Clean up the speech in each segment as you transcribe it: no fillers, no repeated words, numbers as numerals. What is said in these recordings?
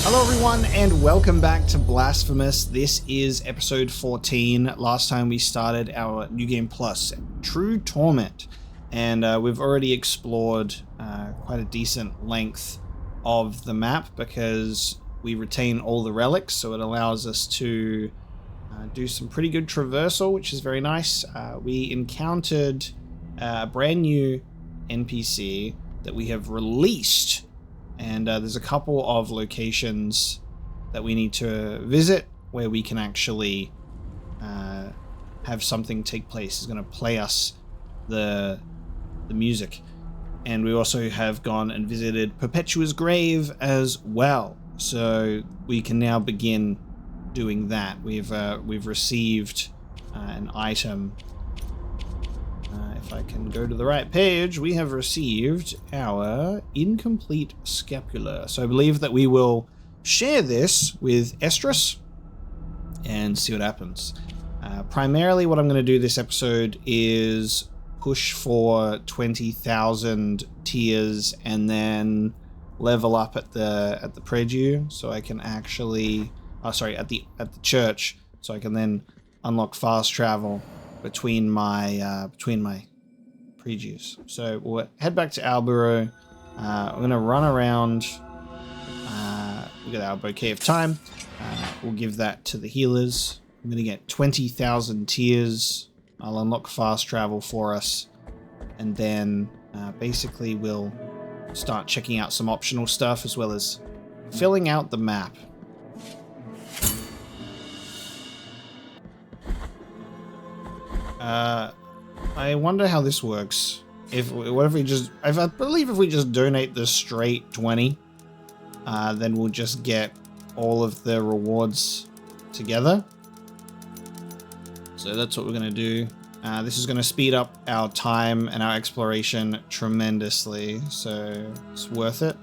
Hello everyone and welcome back to Blasphemous. This is episode 14. Last time we started our New Game Plus, True Torment, and we've already explored quite a decent length of the map because we retain all the relics, so it allows us to do some pretty good traversal, which is very nice. We encountered a brand new NPC that we have released. And there's a couple of locations that we need to visit where we can actually have something take place. It's going to play us the music. And we also have gone and visited Perpetua's grave as well. So we can now begin doing that. We've received an item. If I can go to the right page, we have received our incomplete scapular. So I believe that we will share this with Estrus and see what happens. Primarily what I'm going to do this episode is push for 20,000 tiers and then level up at the Predu, so I can actually at the church, so I can then unlock fast travel between my Predus. So we'll head back to Alburo. We're going to run around. We got our bouquet of time. We'll give that to the healers. I'm going to get 20,000 tiers. I'll unlock fast travel for us. And then basically we'll start checking out some optional stuff as well as filling out the map. I wonder how this works. I believe if we just donate the straight 20, then we'll just get all of the rewards together. So that's what we're going to do. This is going to speed up our time and our exploration tremendously, so it's worth it.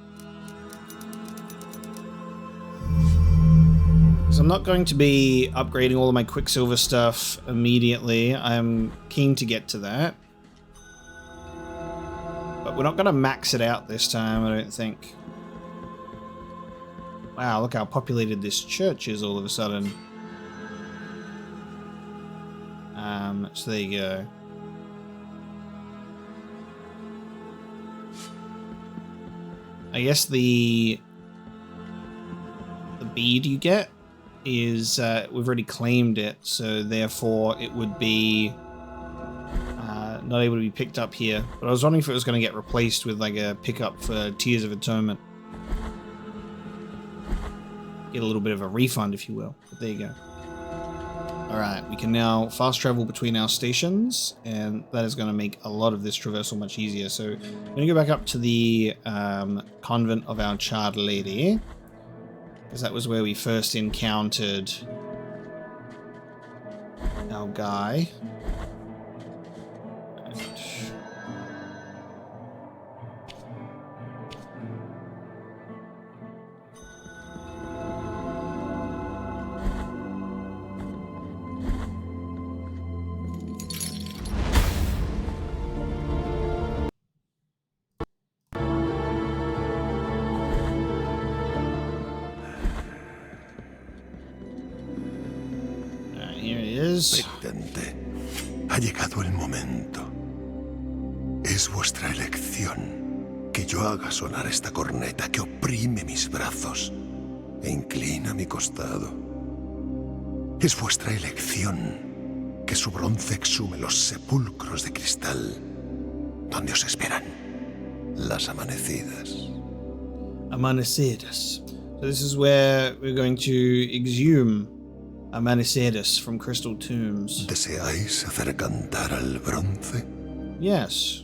So I'm not going to be upgrading all of my Quicksilver stuff immediately. I'm keen to get to that. But we're not going to max it out this time, I don't think. Wow, look how populated this church is all of a sudden. So there you go. I guess the bead you get is we've already claimed it, so therefore it would be not able to be picked up here. But I was wondering if it was going to get replaced with like a pickup for Tears of Atonement. Get a little bit of a refund, if you will. But there you go. Alright, we can now fast travel between our stations, and that is going to make a lot of this traversal much easier. So I'm going to go back up to the convent of our Charred Lady, because that was where we first encountered our guy. Expectante. Ha llegado el momento. Es vuestra elección que yo haga sonar esta corneta que oprime mis brazos e inclina mi costado. Es vuestra elección que su bronce exhume los sepulcros de cristal donde os esperan las Amanecidas. Amanecidas. So this is where we're going to exhume Amanecidas from crystal tombs. ¿Deseáis hacer cantar al bronce? Yes.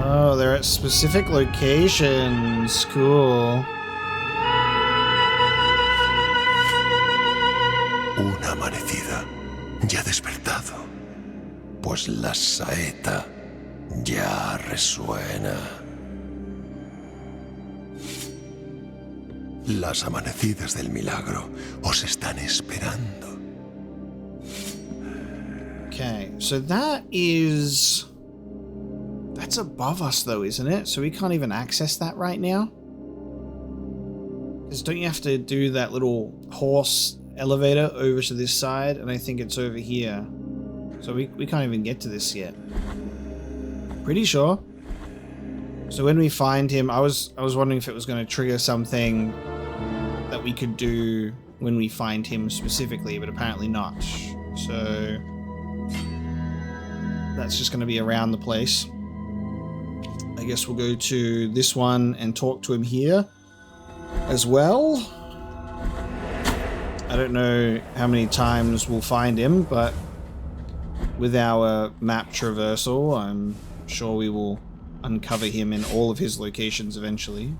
Oh, they're at specific locations. Cool. Una amanecida ya despertado. Pues la saeta ya resuena. Las amanecidas del milagro os están esperando. Okay, so that's above us though, isn't it? So we can't even access that right now? Because don't you have to do that little horse elevator over to this side? And I think it's over here. So we can't even get to this yet. Pretty sure. So when we find him, I was wondering if it was going to trigger something that we could do when we find him specifically, but apparently not. So that's just going to be around the place. I guess we'll go to this one and talk to him here as well. I don't know how many times we'll find him, but with our map traversal, I'm sure we will uncover him in all of his locations eventually.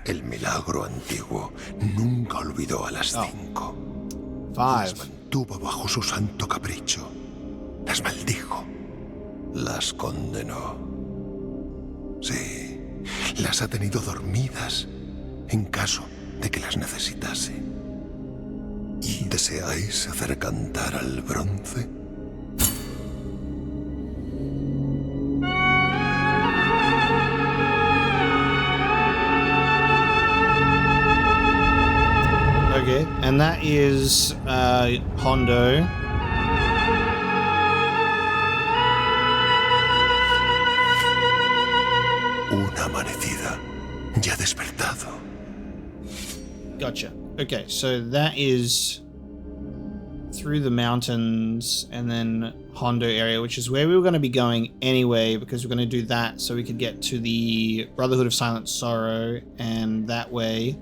El milagro antiguo nunca olvidó a las 5. 5. Las mantuvo bajo su santo capricho. Las maldijo. Las condenó. Sí, las ha tenido dormidas en caso de que las necesitase. ¿Deseáis hacer cantar al bronce? Okay, and that is Hondo. Una amanecida, ya despertado. Gotcha. Okay, so that is through the mountains and then Hondo area, which is where we were going to be going anyway, because we're going to do that so we could get to the Brotherhood of Silent Sorrow, and that way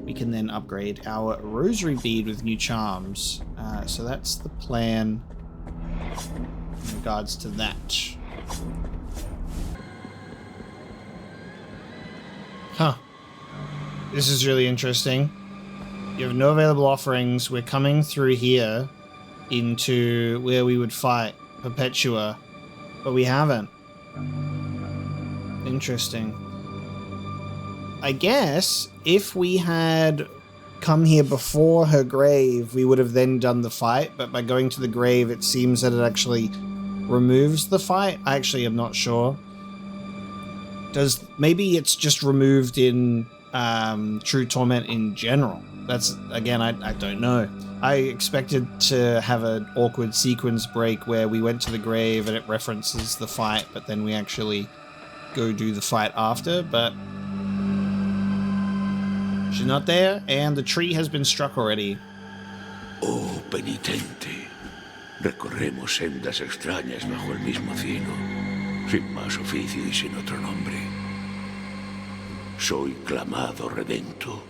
we can then upgrade our rosary bead with new charms. So that's the plan in regards to that. Huh. This is really interesting. You have no available offerings. We're coming through here into where we would fight Perpetua, but we haven't. Interesting. I guess if we had come here before her grave, we would have then done the fight, but by going to the grave, it seems that it actually removes the fight. I actually am not sure. Maybe it's just removed in True Torment in general. That's, again, I don't know. I expected to have an awkward sequence break where we went to the grave and it references the fight, but then we actually go do the fight after, but she's not there, and the tree has been struck already. Oh, penitente. Recorremos sendas extrañas bajo el mismo cielo, sin más oficio y sin otro nombre. Soy clamado redento,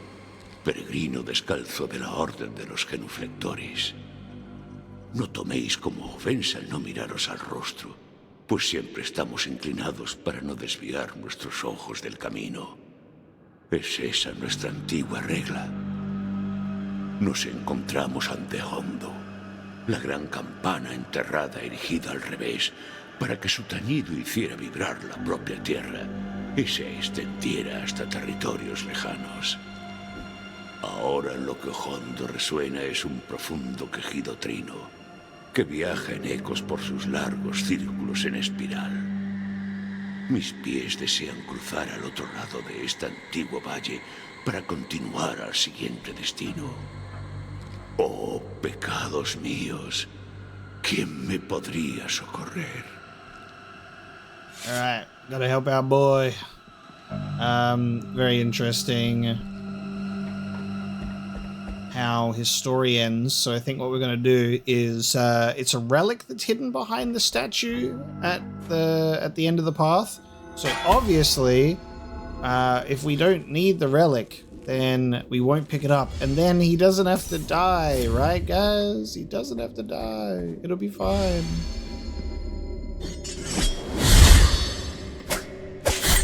peregrino descalzo de la orden de los genuflectores. No toméis como ofensa el no miraros al rostro, pues siempre estamos inclinados para no desviar nuestros ojos del camino. Es esa nuestra antigua regla. Nos encontramos ante Hondo, la gran campana enterrada erigida al revés, para que su tañido hiciera vibrar la propia tierra y se extendiera hasta territorios lejanos. Ahora lo que Hondo resuena es un profundo quejido trino, que viaja en ecos por sus largos círculos en espiral. Mis pies desean cruzar al otro lado de este antiguo valle para continuar al siguiente destino. Oh, pecados míos, ¿quién me podría socorrer? Alright, gotta help our boy. Very interesting how his story ends. So I think what we're going to do is it's a relic that's hidden behind the statue at the end of the path. So obviously, if we don't need the relic, then we won't pick it up, and then he doesn't have to die, right, guys? He doesn't have to die. It'll be fine.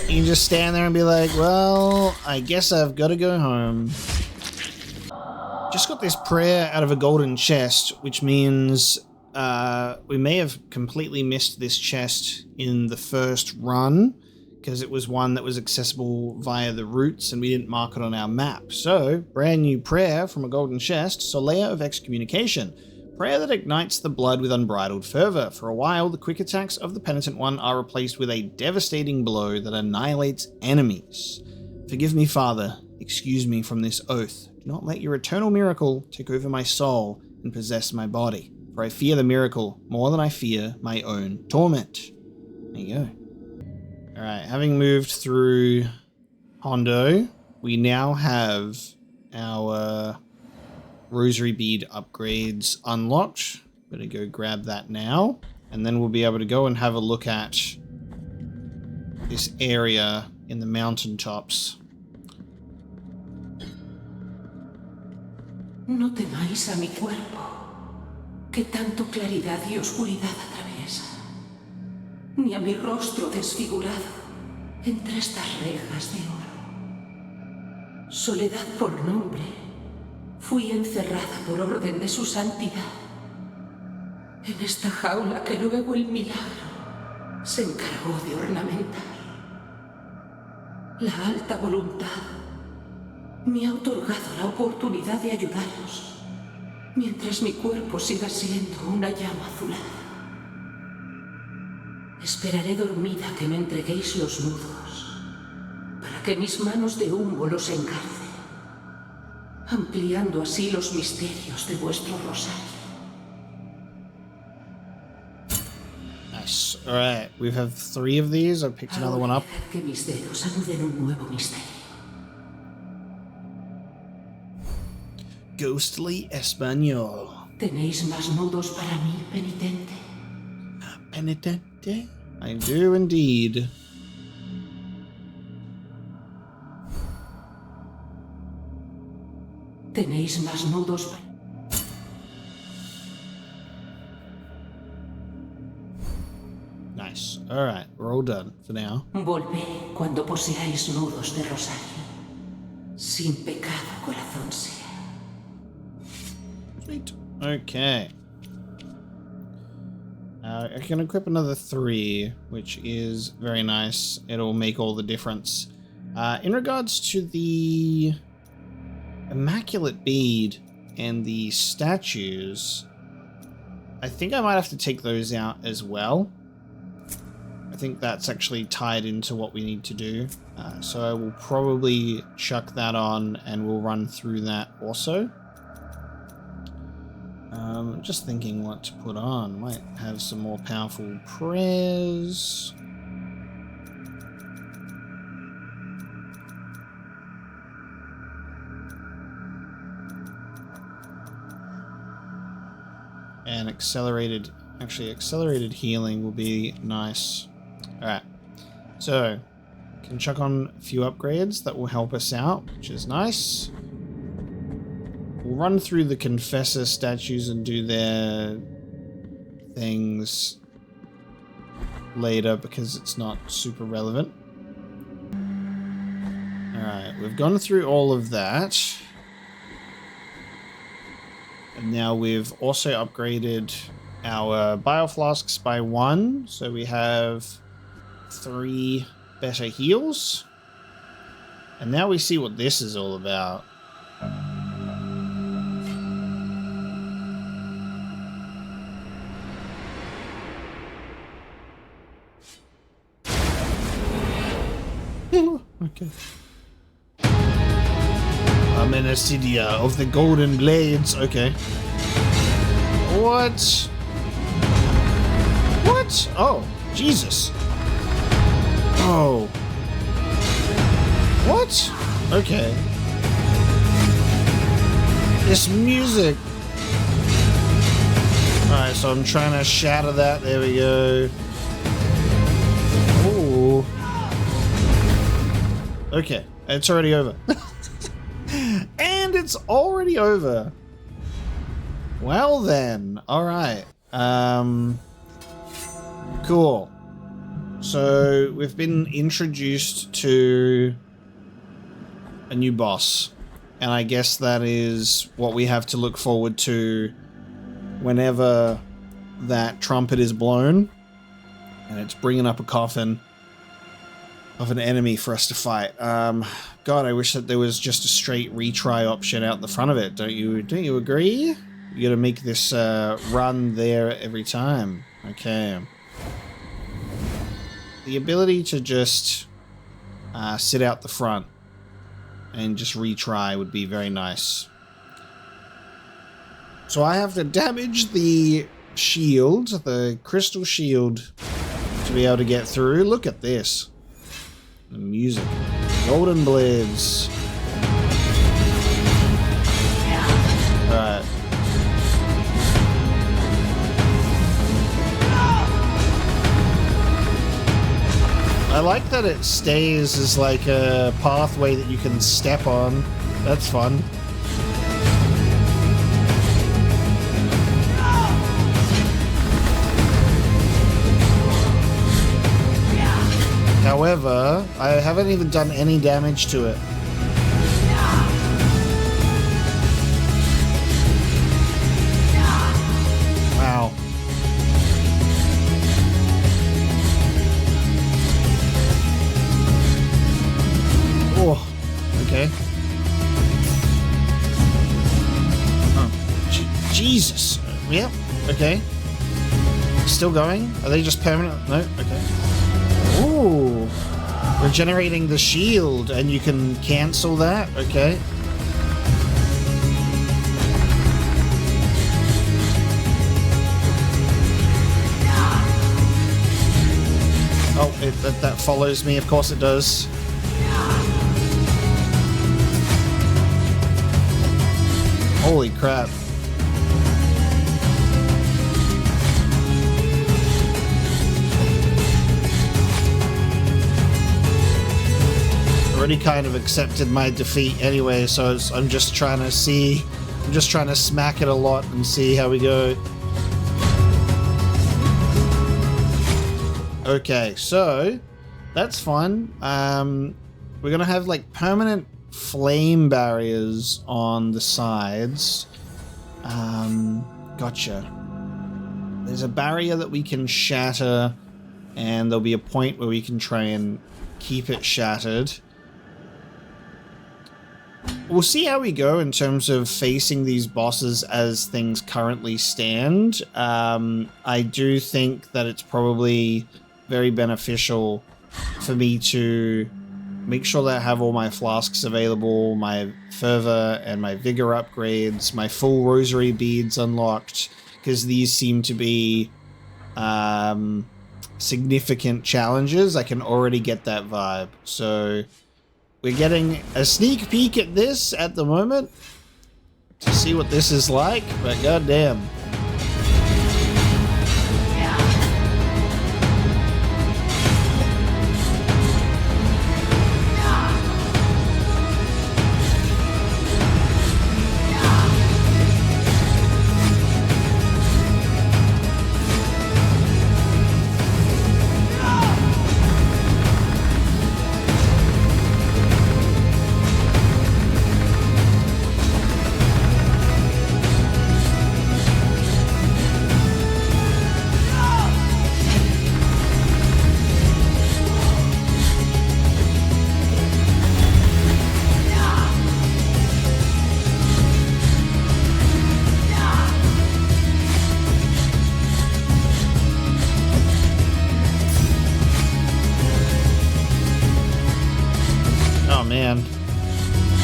You can just stand there and be like, well, I guess I've got to go home. Just got this prayer out of a golden chest, which means we may have completely missed this chest in the first run, because it was one that was accessible via the roots and we didn't mark it on our map. So, brand new prayer from a golden chest, Solea of Excommunication. Prayer that ignites the blood with unbridled fervor. For a while, the quick attacks of the penitent one are replaced with a devastating blow that annihilates enemies. Forgive me, Father. Excuse me from this oath. Do not let your eternal miracle take over my soul and possess my body. For I fear the miracle more than I fear my own torment. There you go. Alright, having moved through Hondo, we now have our rosary bead upgrades unlocked. Better go grab that now. And then we'll be able to go and have a look at this area in the mountaintops. No temáis a mi cuerpo, que tanto claridad y oscuridad atraviesa, ni a mi rostro desfigurado entre estas rejas de oro. Soledad por nombre, fui encerrada por orden de su santidad, en esta jaula que luego el milagro se encargó de ornamentar. La alta voluntad me ha otorgado la oportunidad de ayudaros, mientras mi cuerpo siga siendo una llama azulada. Esperaré dormida que me entreguéis los nudos, para que mis manos de humo los engarcen, ampliando así los misterios de vuestro rosario. Nice. Alright, we have 3 of these. I've picked another one up. Que mis dedos anuden un nuevo misterio. Ghostly Español. ¿Tenéis más nudos para mí, penitente? Penitente? I do indeed. ¿Tenéis más nudos para... Nice. Alright, we're all done for now. Volveré cuando poseáis nudos de rosario. Sin pecado, corazón sea. Sweet. Okay. I can equip another 3, which is very nice. It'll make all the difference. In regards to the Immaculate Bead and the statues, I think I might have to take those out as well. I think that's actually tied into what we need to do. So I will probably chuck that on and we'll run through that also. Just thinking what to put on. Might have some more powerful prayers. And accelerated healing will be nice. Alright, so can chuck on a few upgrades that will help us out, which is nice. We'll run through the Confessor statues and do their things later because it's not super relevant. Alright, we've gone through all of that. And now we've also upgraded our bioflasks by 1. So we have 3 better heals. And now we see what this is all about. Okay. Amanecidas of the Golden Blades. Okay. What? What? Oh, Jesus. Oh. What? Okay. This music. Alright, so I'm trying to shatter that. There we go. Ooh. Okay, it's already over. And it's already over. Well then, alright. Cool. So we've been introduced to a new boss. And I guess that is what we have to look forward to whenever that trumpet is blown. And it's bringing up a coffin of an enemy for us to fight. God, I wish that there was just a straight retry option out the front of it. Don't you agree? You gotta make this run there every time. Okay. The ability to just sit out the front and just retry would be very nice. So I have to damage the shield, the crystal shield, to be able to get through. Look at this. The music. Golden blades. Alright. I like that it stays as like a pathway that you can step on. That's fun. However, I haven't even done any damage to it. Wow. Oh, okay. Oh, Jesus. Yep, okay. Still going? Are they just permanent? No? Okay. Ooh, regenerating the shield, and you can cancel that. Okay. Oh, that follows me. Of course it does. Holy crap. Already kind of accepted my defeat anyway, so I'm just trying to see, I'm just trying to smack it a lot and see how we go. Okay, so that's fun. We're gonna have like permanent flame barriers on the sides. Gotcha. There's a barrier that we can shatter, and there'll be a point where we can try and keep it shattered. We'll see how we go in terms of facing these bosses as things currently stand. I do think that it's probably very beneficial for me to make sure that I have all my flasks available, my fervor and my vigor upgrades, my full rosary beads unlocked, because these seem to be significant challenges. I can already get that vibe. So we're getting a sneak peek at this at the moment to see what this is like, but goddamn.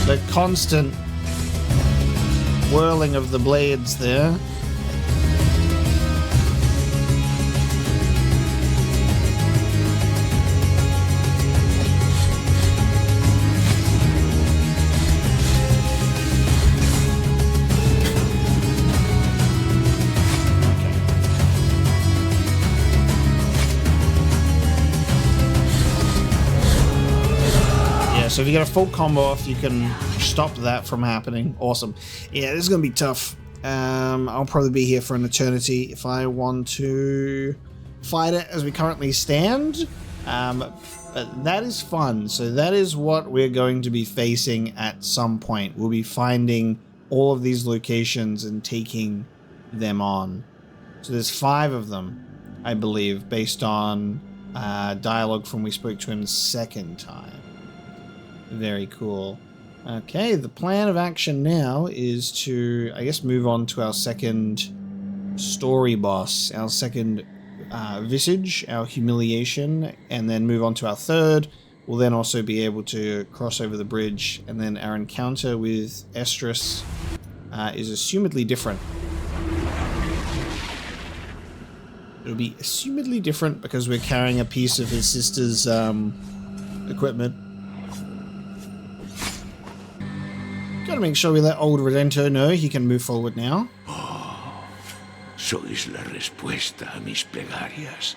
The constant whirling of the blades there. So if you get a full combo off, you can stop that from happening. Awesome. Yeah, this is going to be tough. I'll probably be here for an eternity if I want to fight it as we currently stand. But that is fun. So that is what we're going to be facing at some point. We'll be finding all of these locations and taking them on. So there's 5 of them, I believe, based on dialogue from we spoke to him the second time. Very cool. Okay, the plan of action now is to, I guess, move on to our second story boss, our second Visage, our humiliation, and then move on to our third. We'll then also be able to cross over the bridge, and then our encounter with Estrus is assumedly different. It'll be assumedly different because we're carrying a piece of his sister's equipment. Gotta make sure we let old Redento know he can move forward now. Sois la respuesta a mis plegarias.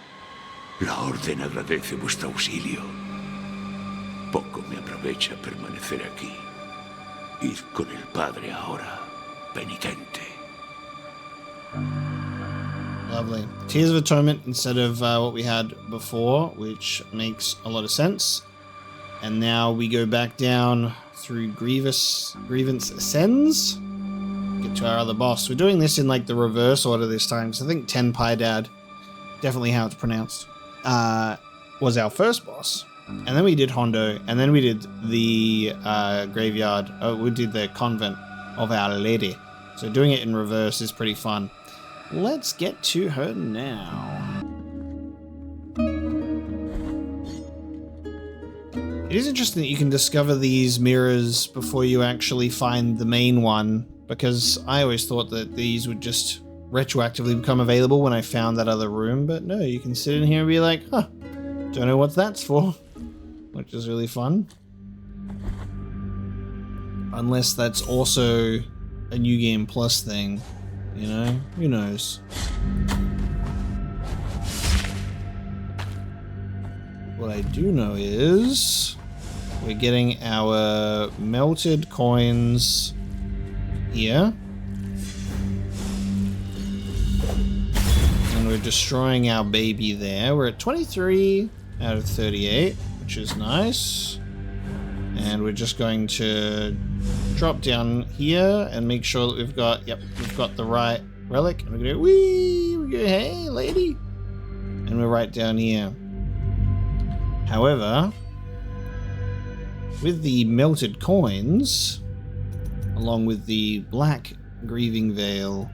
La Orden agradece vuestro auxilio. Poco me aprovecha permanecer aquí. Id con el Padre ahora, penitente. Lovely. Tears of Atonement instead of what we had before, which makes a lot of sense. And now we go back down through Grievance Ascends. Get to our other boss. We're doing this in like the reverse order this time, so I think Ten Pai Dad, definitely how it's pronounced, was our first boss. And then we did Hondo, and then we did the graveyard. Oh, we did the convent of Our Lady. So doing it in reverse is pretty fun. Let's get to her now. It is interesting that you can discover these mirrors before you actually find the main one, because I always thought that these would just retroactively become available when I found that other room, but no, you can sit in here and be like, huh, don't know what that's for, which is really fun. Unless that's also a New Game Plus thing, you know, who knows. What I do know is we're getting our melted coins here. And we're destroying our baby there. We're at 23 out of 38, which is nice. And we're just going to drop down here and make sure that we've got, we've got the right relic. And we're gonna go, wee, we go, hey, lady. And we're right down here. However, with the melted coins, along with the black grieving veil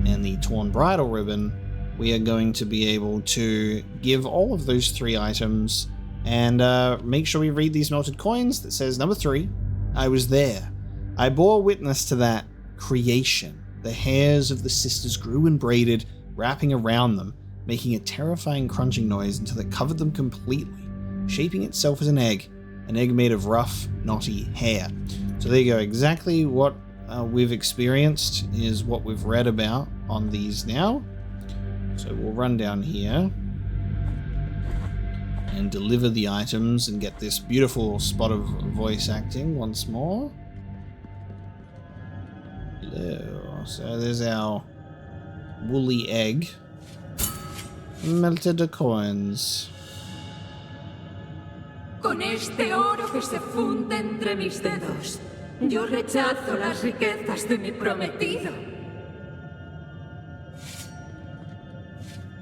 and the torn bridal ribbon, we are going to be able to give all of those 3 items and make sure we read these melted coins that says number 3, I was there. I bore witness to that creation. The hairs of the sisters grew and braided, wrapping around them, making a terrifying crunching noise until it covered them completely, shaping itself as an egg made of rough, knotty hair. So there you go. Exactly what we've experienced is what we've read about on these now. So we'll run down here and deliver the items and get this beautiful spot of voice acting once more. Hello. So there's our woolly egg. Melted the coins. Con este oro que se funde entre mis dedos, yo rechazo las riquezas de mi prometido.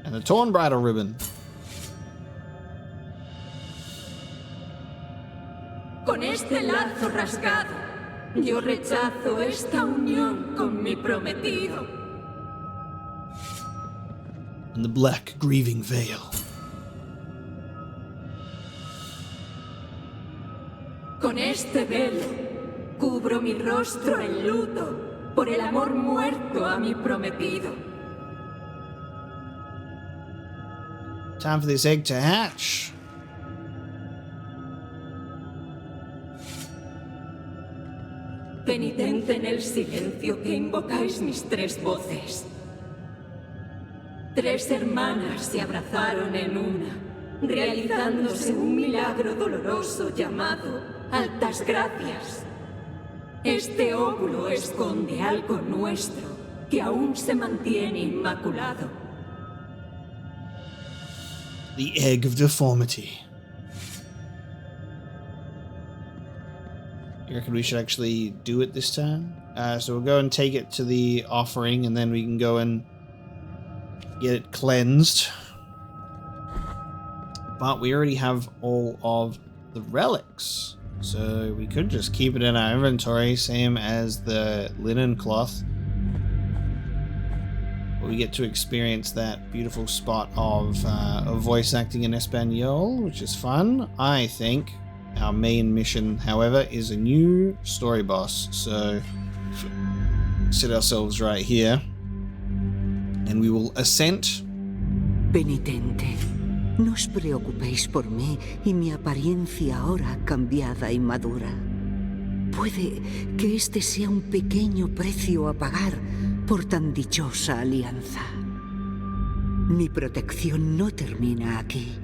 And the torn bridal ribbon. Con este lazo rasgado, yo rechazo esta unión con mi prometido. And the black grieving veil. Con este velo, cubro mi rostro en luto por el amor muerto a mi prometido. Time for this egg to hatch. Penitente en el silencio que invocáis mis 3 voces. 3 hermanas se abrazaron en una, realizándose un milagro doloroso llamado altas gracias. Este óvulo esconde algo nuestro que aún se mantiene inmaculado. The egg of deformity. You reckon we should actually do it this time? So we'll go and take it to the offering, and then we can go and get it cleansed. But we already have all of the relics. So we could just keep it in our inventory, same as the linen cloth. We get to experience that beautiful spot of voice acting in Espanol, which is fun. I think our main mission, however, is a new story boss. So sit ourselves right here and we will ascent. Penitente, no os preocupéis por mí y mi apariencia ahora cambiada y madura. Puede que este sea un pequeño precio a pagar por tan dichosa alianza. Mi protección no termina aquí.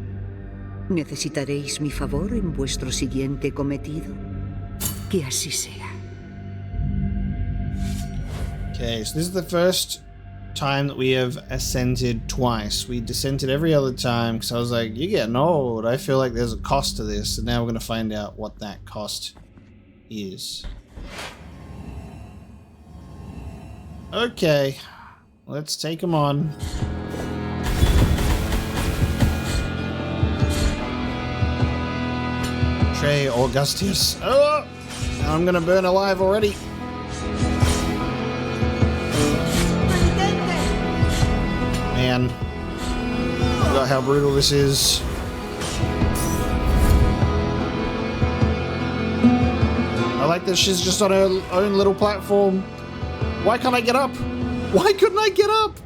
¿Necesitaréis mi favor en vuestro siguiente cometido? Que así sea. Okay, so this is the first time that we have ascended twice. We descended every other time because I was like, you're getting old. I feel like there's a cost to this. And now we're going to find out what that cost is. Okay, let's take him on. Angustias. Oh, I'm gonna burn alive already. Man, forgot how brutal this is. I like that she's just on her own little platform. Why can't I get up? Why couldn't I get up?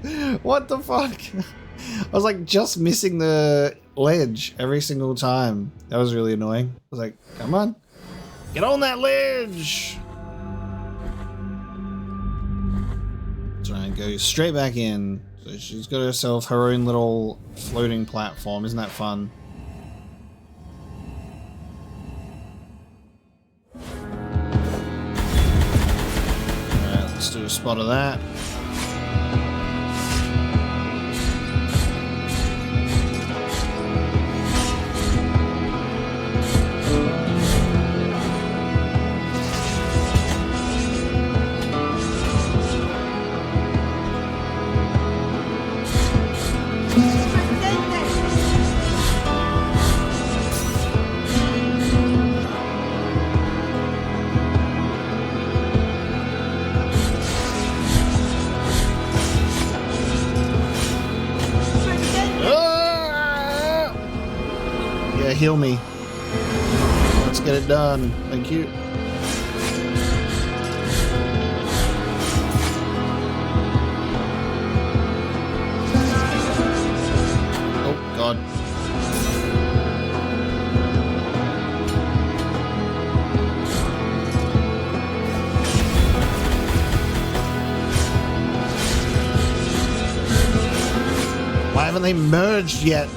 What the fuck? I was like just missing the ledge every single time. That was really annoying. I was like, come on, get on that ledge. Try and go straight back in. So she's got herself her own little floating platform. Isn't that fun? Alright, let's do a spot of that. Heal me. Let's get it done. Thank you. Oh, God. Why haven't they merged yet?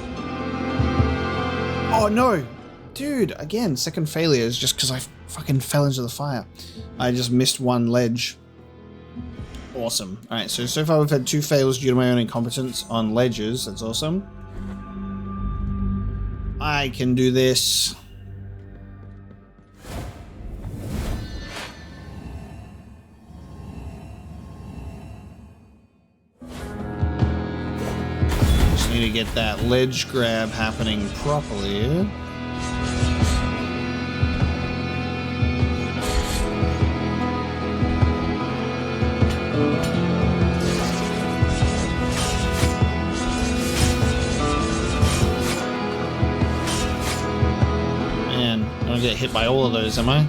Oh no, dude, again, second failure is just because I fucking fell into the fire. I just missed one ledge. Awesome. Alright, so far we've had 2 fails due to my own incompetence on ledges. That's awesome. I can do this. Need to get that ledge grab happening properly. Man, I don't get hit by all of those, am I?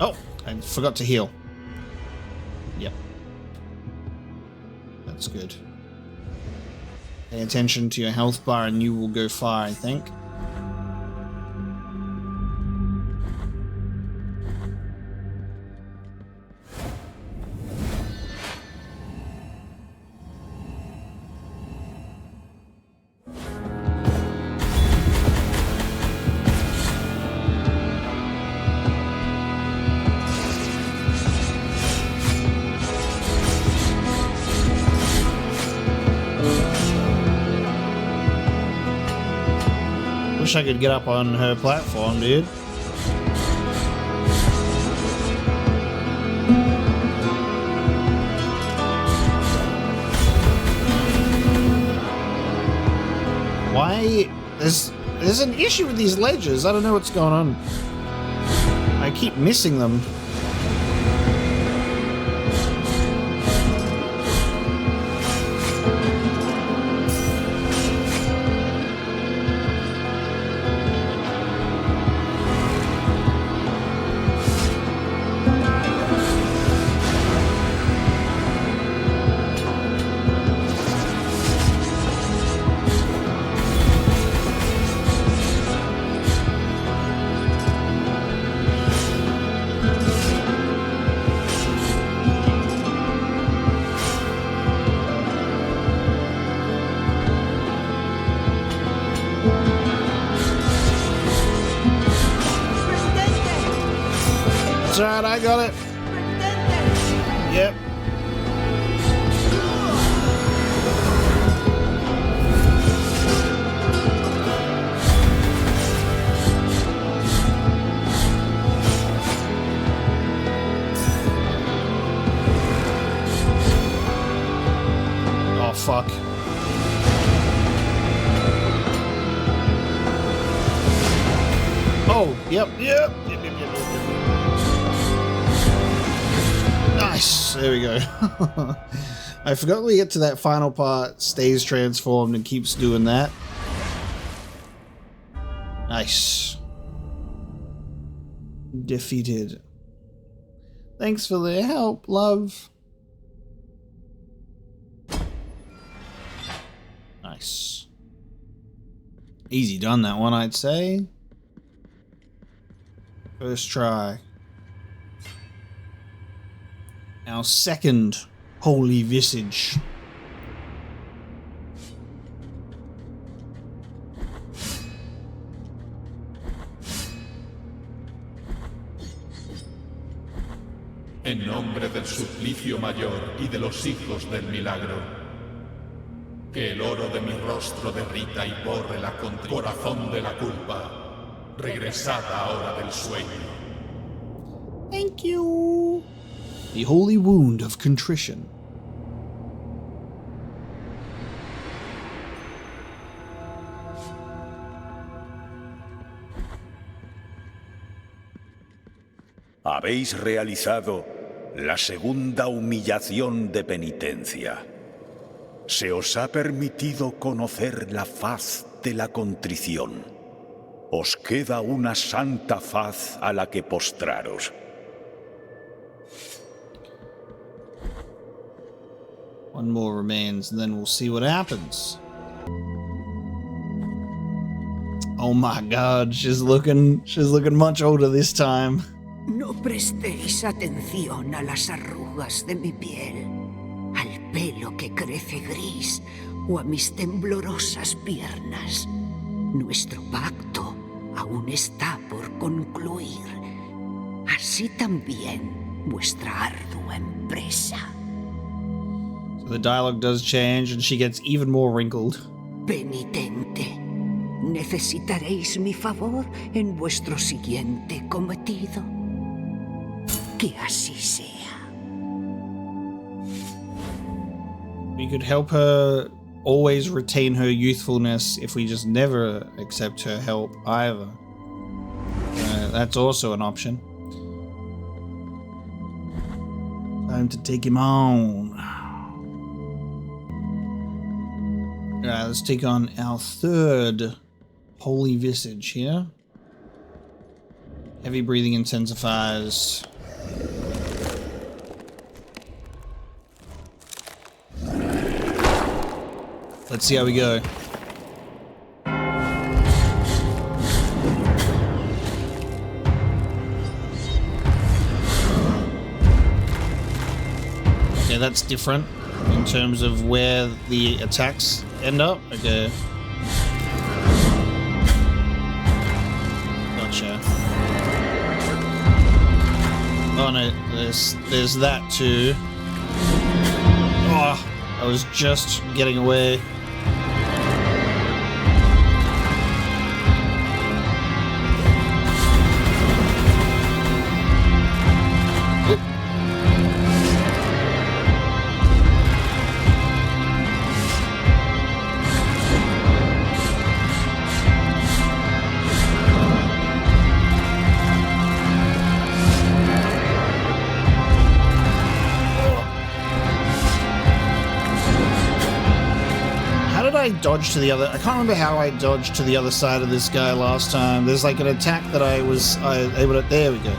Oh, I forgot to heal. Yep. That's good. Pay attention to your health bar and you will go far, I think. Wish I could get up on her platform, dude. Why? There's an issue with these ledges. I don't know what's going on. I keep missing them. That's right, I got it. Yep. Oh, fuck. Oh, yep. Nice. There we go. I forgot we get to that final part. Stays transformed and keeps doing that. Nice. Defeated. Thanks for the help, love. Nice. Easy done that one, I'd say. First try. Our second holy visage. En nombre del suplicio mayor y de los hijos del milagro, que el oro de mi rostro derrita y borre la corazón de la culpa. Regresad ahora del sueño. Thank you. The holy wound of contrition. Habéis realizado la segunda humillación de penitencia. Se os ha permitido conocer la faz de la contrición. Os queda una santa faz a la que postraros. One more remains, and then we'll see what happens. Oh my god, she's looking much older this time. No prestéis atención a las arrugas de mi piel, al pelo que crece gris o a mis temblorosas piernas. Nuestro pacto aún está por concluir. Así también vuestra ardua empresa. So the dialogue does change and she gets even more wrinkled. Penitente, necesitaréis mi favor en vuestro siguiente cometido. Que así sea. We could help her always retain her youthfulness if we just never accept her help either. That's also an option. Time to take him on. Alright, let's take on our third holy visage here. Heavy breathing intensifies. Let's see how we go. Okay, that's different in terms of where the attacks end up. Okay. Gotcha. Oh no, there's that too. Oh, I was just getting away. I dodge to the other? I can't remember how I dodged to the other side of this guy last time. There's like an attack that I was able to... There we go.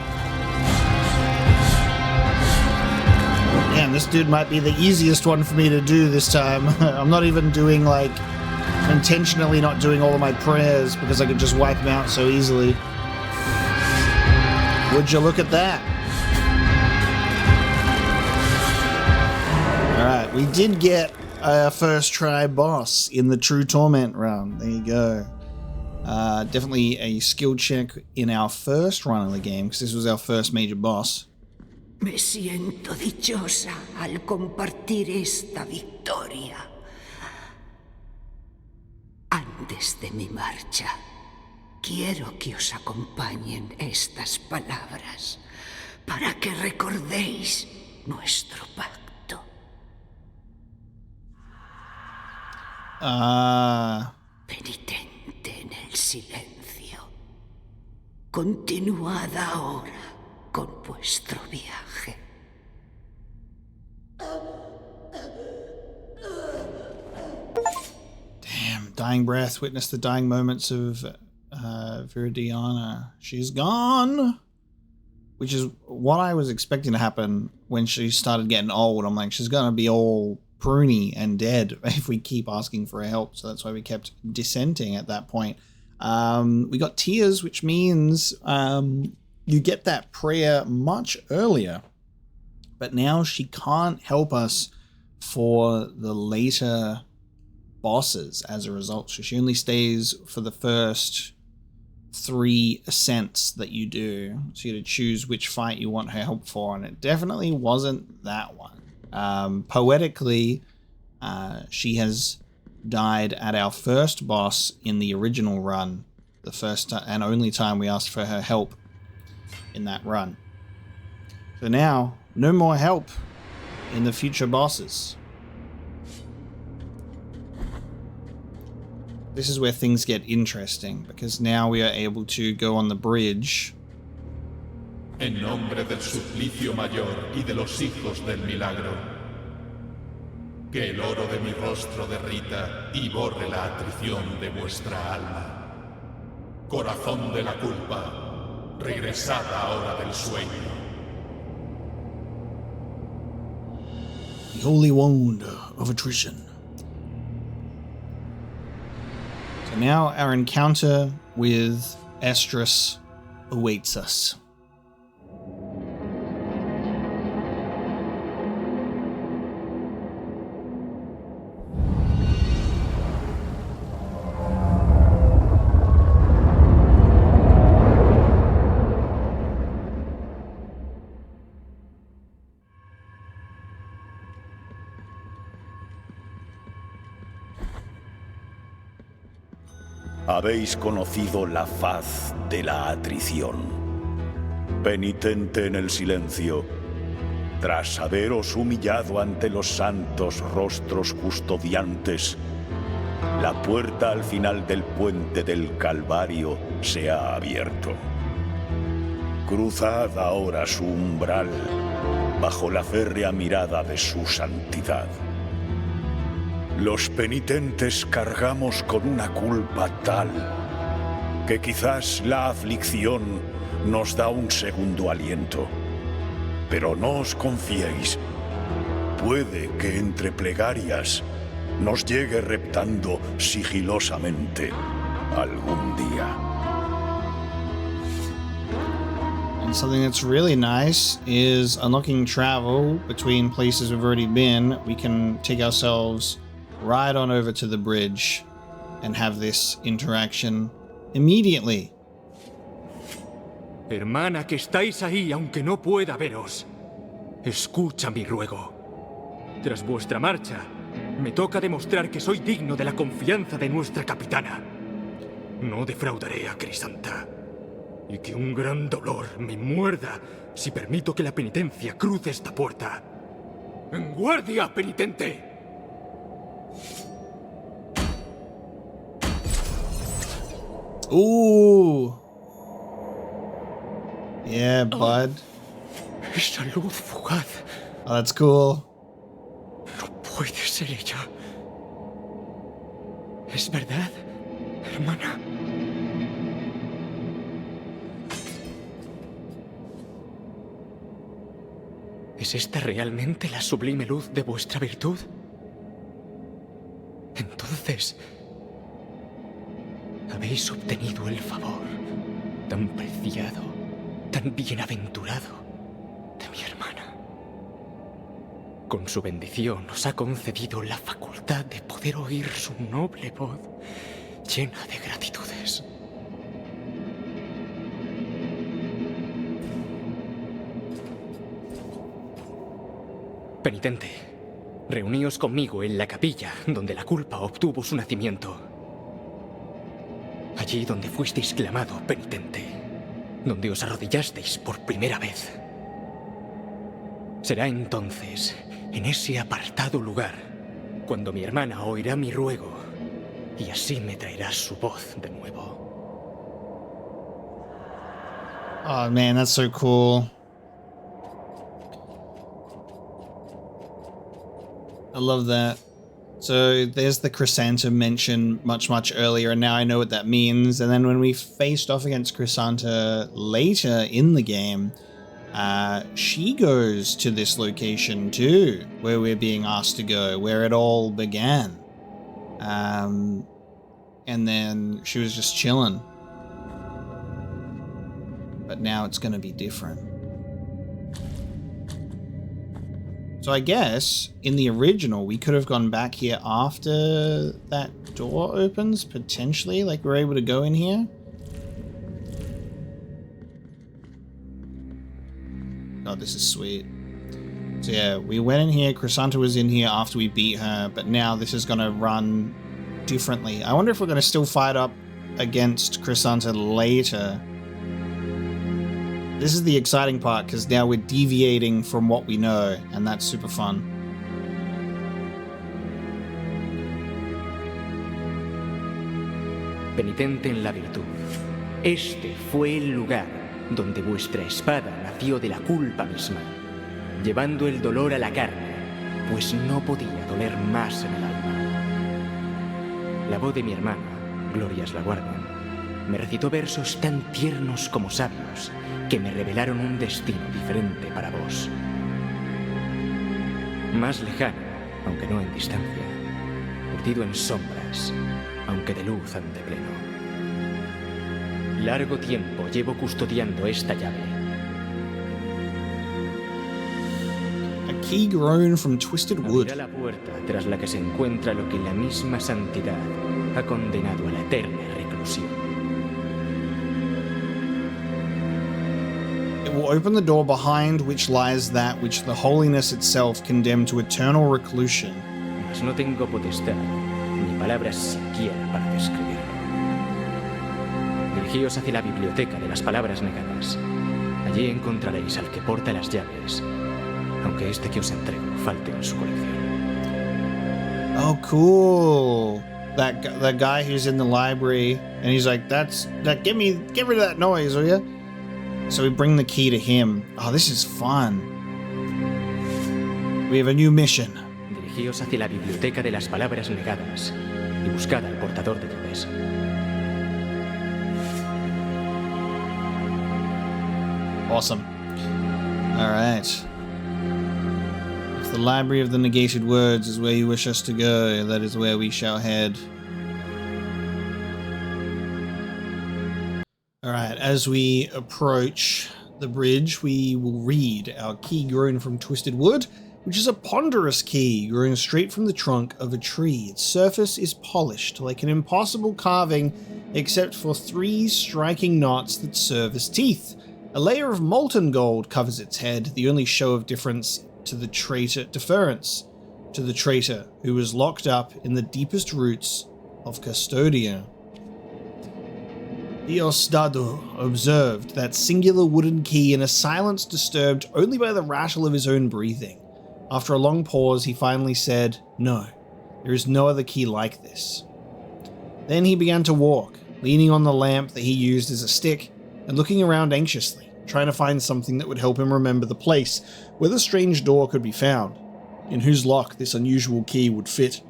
Man, this dude might be the easiest one for me to do this time. I'm not even doing like... intentionally not doing all of my prayers because I could just wipe him out so easily. Would you look at that? Alright, we did get our first try boss in the True Torment run. There you go. Definitely a skill check in our first run of the game because this was our first major boss. Me siento dichosa al compartir esta victoria. Antes de mi marcha, quiero que os acompañen estas palabras para que recordéis nuestro pacto. Penitente en el silencio, continuad ahora con vuestro viaje. Damn, dying breath, witness the dying moments of Viridiana. She's gone. Which is what I was expecting to happen when she started getting old. I'm like, she's gonna be all pruny and dead if we keep asking for help. So that's why we kept dissenting at that point. We got tears, which means you get that prayer much earlier. But now she can't help us for the later bosses as a result. So she only stays for the first 3 ascents that you do. So you have to choose which fight you want her help for, and it definitely wasn't that one. Poetically, she has died at our first boss in the original run, the first and only time we asked for her help in that run. So now, no more help in the future bosses. This is where things get interesting, because now we are able to go on the bridge. En nombre del suplicio mayor y de los hijos del milagro, que el oro de mi rostro derrita y borre la atrición de vuestra alma. Corazón de la culpa, regresad ahora del sueño. The holy wound of attrition. So now our encounter with Estrus awaits us. Habéis conocido la faz de la atrición. Penitente en el silencio, tras haberos humillado ante los santos rostros custodiantes, la puerta al final del puente del Calvario se ha abierto. Cruzad ahora su umbral bajo la férrea mirada de su santidad. Los penitentes cargamos con una culpa tal que quizás la aflicción nos da un segundo aliento. Pero no os confiéis. Puede que entre plegarias nos llegue reptando sigilosamente algún día. And something that's really nice is unlocking travel between places we've already been. We can take ourselves right on over to the bridge and have this interaction immediately. Hermana, que estáis ahí aunque no pueda veros. Escucha mi ruego. Tras vuestra marcha, me toca demostrar que soy digno de la confianza de nuestra capitana. No defraudaré a Crisanta. Y que un gran dolor me muerda si permito que la penitencia cruce esta puerta. ¡En guardia, penitente! Ooh. Yeah, bud. Esa luz fugaz. Oh, that's cool. No puede ser ella. ¿Es verdad, hermana? ¿Es esta realmente la sublime luz de vuestra virtud? Entonces, habéis obtenido el favor tan preciado, tan bienaventurado de mi hermana. Con su bendición os ha concedido la facultad de poder oír su noble voz llena de gratitudes. Penitente, reuníos conmigo en la capilla donde la culpa obtuvo su nacimiento. Allí donde fuisteis clamado penitente, donde os arrodillasteis por primera vez. Será entonces, en ese apartado lugar, cuando mi hermana oirá mi ruego y así me traerá su voz de nuevo. Oh man, that's so cool. I love that. So there's the Chrysanta mentioned much earlier, and now I know what that means. And then when we faced off against Chrysanta later in the game, she goes to this location too, where we're being asked to go, where it all began. And then she was just chilling. But now it's going to be different. So I guess, in the original, we could have gone back here after that door opens, potentially? Like, we're able to go in here? Oh, this is sweet. So yeah, we went in here, Chrysanta was in here after we beat her, but now this is going to run differently. I wonder if we're going to still fight up against Chrysanta later. This is the exciting part, because now we're deviating from what we know, and that's super fun. Penitente en la virtud. Este fue el lugar donde vuestra espada nació de la culpa misma, llevando el dolor a la carne, pues no podía doler más en el alma. La voz de mi hermana, glorias la guarden, me recitó versos tan tiernos como sabios, que me revelaron un destino diferente para vos. Más lejano, aunque no en distancia, perdido en sombras, aunque de luz ante pleno. Largo tiempo llevo custodiando esta llave. A key grown from twisted wood. Abrirá la puerta tras la que se encuentra lo que la misma santidad ha condenado a la eterna reclusión. It will open the door behind which lies that which the holiness itself condemned to eternal reclusion. Mas no tengo potestad, ni palabras siquiera para describirlo. Dirigíos hacia la biblioteca de las palabras negadas. Allí encontraréis al que porta las llaves, aunque este que os entrego falte en su colección. Oh, cool. That guy who's in the library, and he's like, get rid of that noise, will you? So we bring the key to him. Oh, this is fun. We have a new mission. Dirigíos hacia la biblioteca de las palabras negadas y buscad al portador de llaves. Awesome. All right. If the library of the negated words is where you wish us to go, that is where we shall head. Alright, as we approach the bridge, we will read our key grown from twisted wood, which is a ponderous key growing straight from the trunk of a tree. Its surface is polished like an impossible carving, except for 3 striking knots that serve as teeth. A layer of molten gold covers its head, the only show of deference to the traitor, who was locked up in the deepest roots of Custodia. Diosdado observed that singular wooden key in a silence disturbed only by the rattle of his own breathing. After a long pause, he finally said, "No, there is no other key like this." Then he began to walk, leaning on the lamp that he used as a stick and looking around anxiously, trying to find something that would help him remember the place where the strange door could be found, in whose lock this unusual key would fit.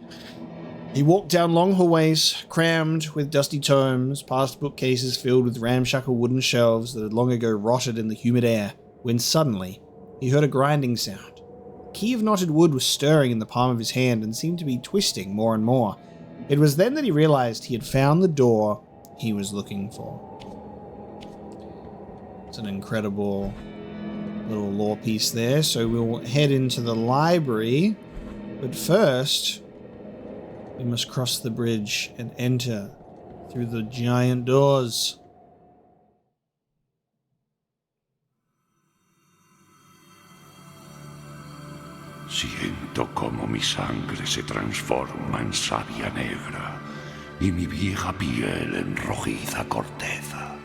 He walked down long hallways, crammed with dusty tomes, past bookcases filled with ramshackle wooden shelves that had long ago rotted in the humid air, when suddenly he heard a grinding sound. A key of knotted wood was stirring in the palm of his hand and seemed to be twisting more and more. It was then that he realized he had found the door he was looking for. It's an incredible little lore piece there, so we'll head into the library, but first we must cross the bridge and enter through the giant doors. Siento como mi sangre se transforma en savia negra y mi vieja piel en rojiza corteza.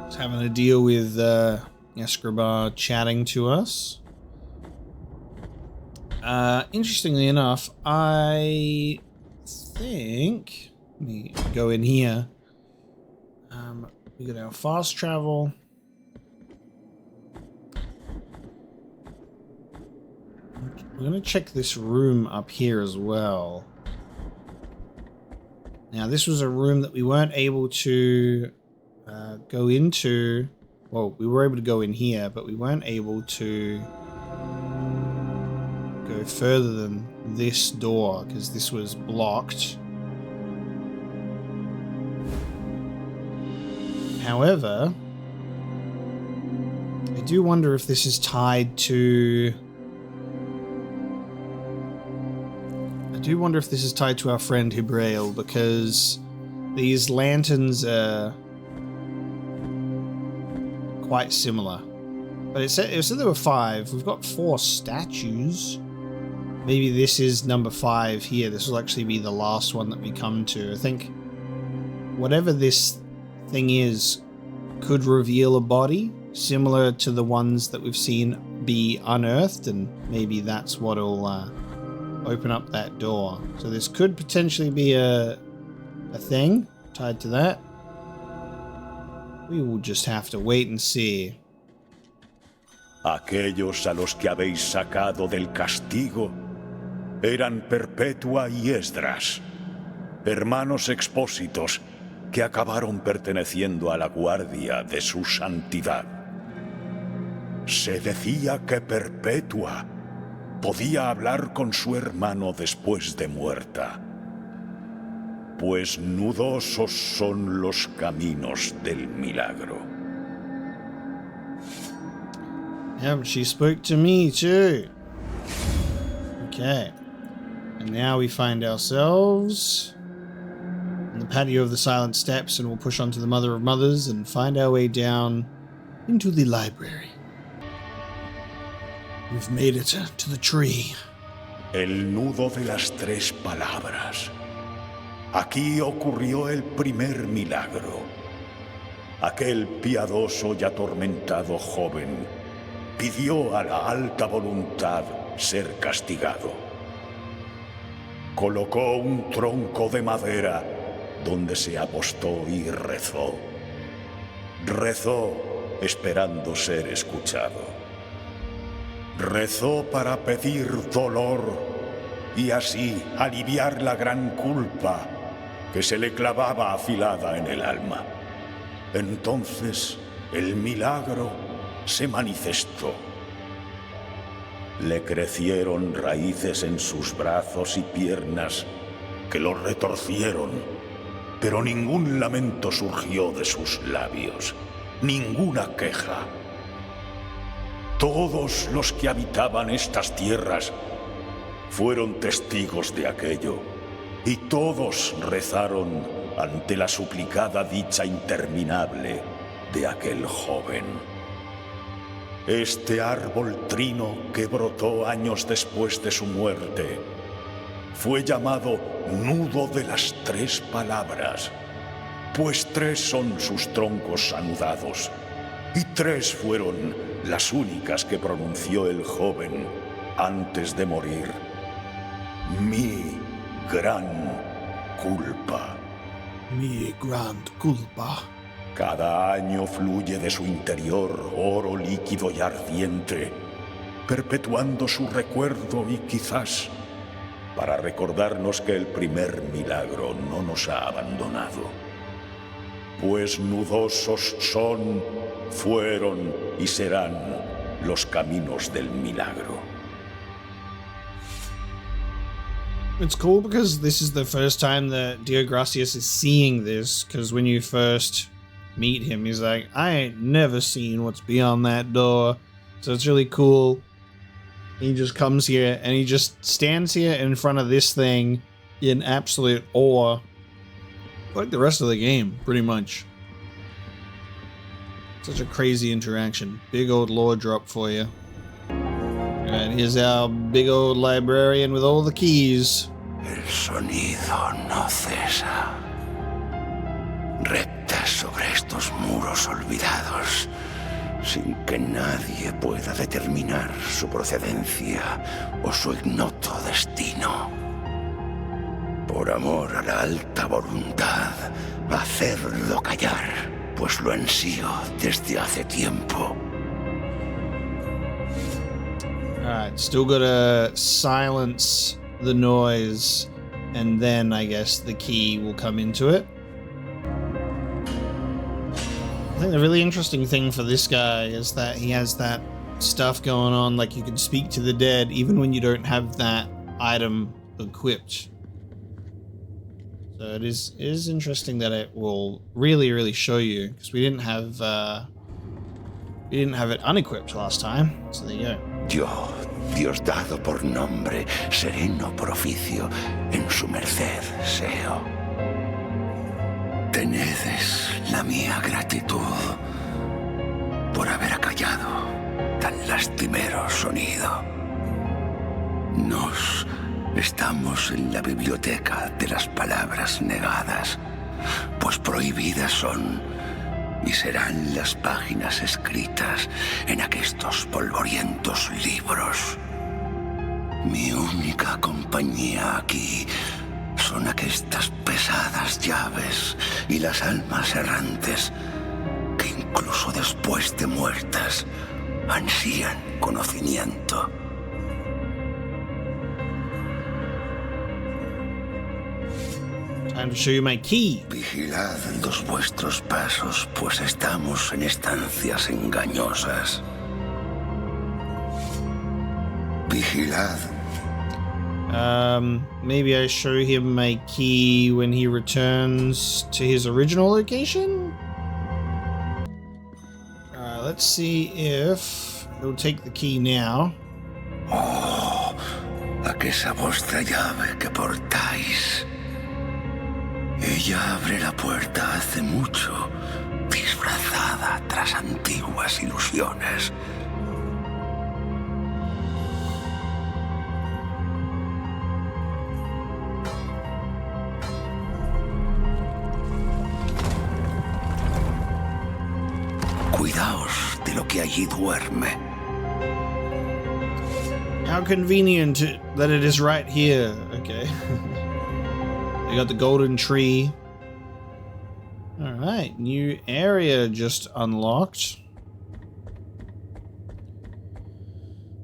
It's having to deal with Escribá chatting to us. Interestingly enough, I think, let me go in here. We got our fast travel. I'm going to check this room up here as well. Now, this was a room that we weren't able to go into. Well, we were able to go in here, but we weren't able to go further than this door because this was blocked. However, I do wonder if this is tied to... our friend Hibrael, because these lanterns are quite similar. But it said there were 5. We've got 4 statues. Maybe this is number 5 here. This will actually be the last one that we come to. I think whatever this thing is could reveal a body similar to the ones that we've seen be unearthed, and maybe that's what'll open up that door. So this could potentially be a thing tied to that. We will just have to wait and see. Aquellos a los que habéis sacado del castigo eran Perpetua y Esdras, hermanos expósitos que acabaron perteneciendo a la guardia de su santidad. Se decía que Perpetua podía hablar con su hermano después de muerta, pues nudosos son los caminos del milagro. Yeah, she spoke to me too. Okay. And now we find ourselves in the patio of the Silent Steps, and we'll push on to the Mother of Mothers and find our way down into the library. We've made it to the tree. El nudo de las 3 palabras. Aquí ocurrió el primer milagro. Aquel piadoso y atormentado joven pidió a la alta voluntad ser castigado. Colocó un tronco de madera donde se apostó y rezó. Rezó esperando ser escuchado. Rezó para pedir dolor y así aliviar la gran culpa que se le clavaba afilada en el alma. Entonces el milagro se manifestó. Le crecieron raíces en sus brazos y piernas que lo retorcieron, pero ningún lamento surgió de sus labios, ninguna queja. Todos los que habitaban estas tierras fueron testigos de aquello, y todos rezaron ante la suplicada dicha interminable de aquel joven. Este árbol trino que brotó años después de su muerte fue llamado nudo de las 3 palabras, pues 3 son sus troncos anudados, y 3 fueron las únicas que pronunció el joven antes de morir. Mi gran culpa. Mi gran culpa. Cada año fluye de su interior oro líquido y ardiente, perpetuando su recuerdo y quizás para recordarnos que el primer milagro no nos ha abandonado. Pues nudosos son, fueron y serán los caminos del milagro. It's cool because this is the first time that Angustias is seeing this, because when you first meet him, he's like, I ain't never seen what's beyond that door. So it's really cool. He just comes here and he just stands here in front of this thing in absolute awe. Like the rest of the game, pretty much. Such a crazy interaction. Big old lore drop for you. Alright, here's our big old librarian with all the keys. El sonido no cesa. Reptas sobre estos muros olvidados, sin que nadie pueda determinar su procedencia o su ignoto destino. Por amor a la alta voluntad, hacerlo callar, pues lo ansío desde hace tiempo. Alright, still gotta silence the noise, and then I guess the key will come into it. I think the really interesting thing for this guy is that he has that stuff going on, like you can speak to the dead even when you don't have that item equipped. So it is interesting that it will really show you, because we didn't have it unequipped last time. So there you go. Yo, Dios dado por nombre, sereno proficio, en su merced seo. Tenedes la mía gratitud por haber acallado tan lastimero sonido. Nos estamos en la biblioteca de las palabras negadas, pues prohibidas son y serán las páginas escritas en aquestos polvorientos libros. Mi única compañía aquí son aquestas pesadas llaves y las almas errantes que incluso después de muertas ansían conocimiento. Time to show you my key. Vigilad los vuestros pasos, pues estamos en estancias engañosas. Vigilad. Maybe I show him my key when he returns to his original location? Let's see if he'll take the key now. Oh, aquella vostra llave que portáis. Ella abre la puerta hace mucho, disfrazada tras antiguas ilusiones. Cuidaos de lo que allí duerme. How convenient that it is right here. Okay. They got the golden tree. Alright, new area just unlocked.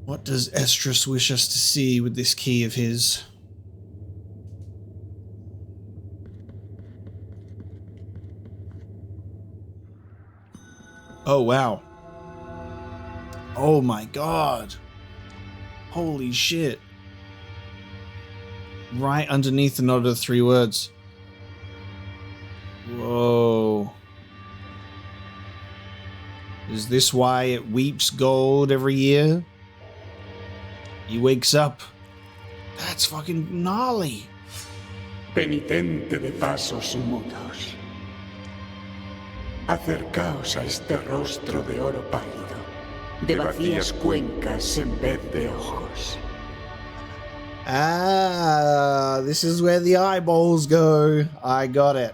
What does Estrus wish us to see with this key of his? Oh, wow. Oh my god. Holy shit. Right underneath the Knot of Three Words. Whoa. Is this why it weeps gold every year? He wakes up. That's fucking gnarly. Penitente de pasos mudos. Acercaos a este rostro de oro pálido, De vacías cuencas en vez de ojos. Ah, this is where the eyeballs go. I got it.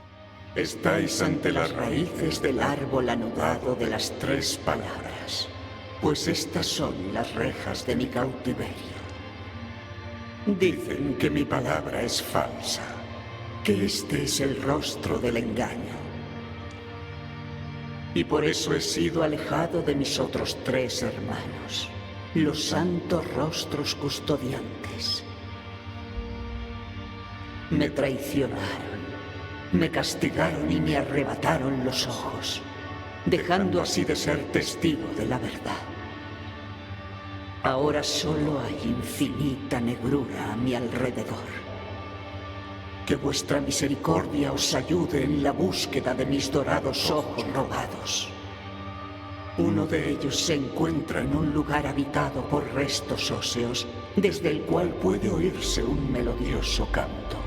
Estáis ante las raíces del árbol anudado de las tres palabras, pues estas son las rejas de mi cautiverio. Dicen que mi palabra es falsa, que este es el rostro del engaño. Y por eso he sido alejado de mis otros tres hermanos, los santos rostros custodiantes. Me traicionaron, me castigaron y me arrebataron los ojos, dejando así de ser testigo de la verdad. Ahora solo hay infinita negrura a mi alrededor. Que vuestra misericordia os ayude en la búsqueda de mis dorados ojos robados. Uno de ellos se encuentra en un lugar habitado por restos óseos, desde el cual puede oírse un melodioso canto.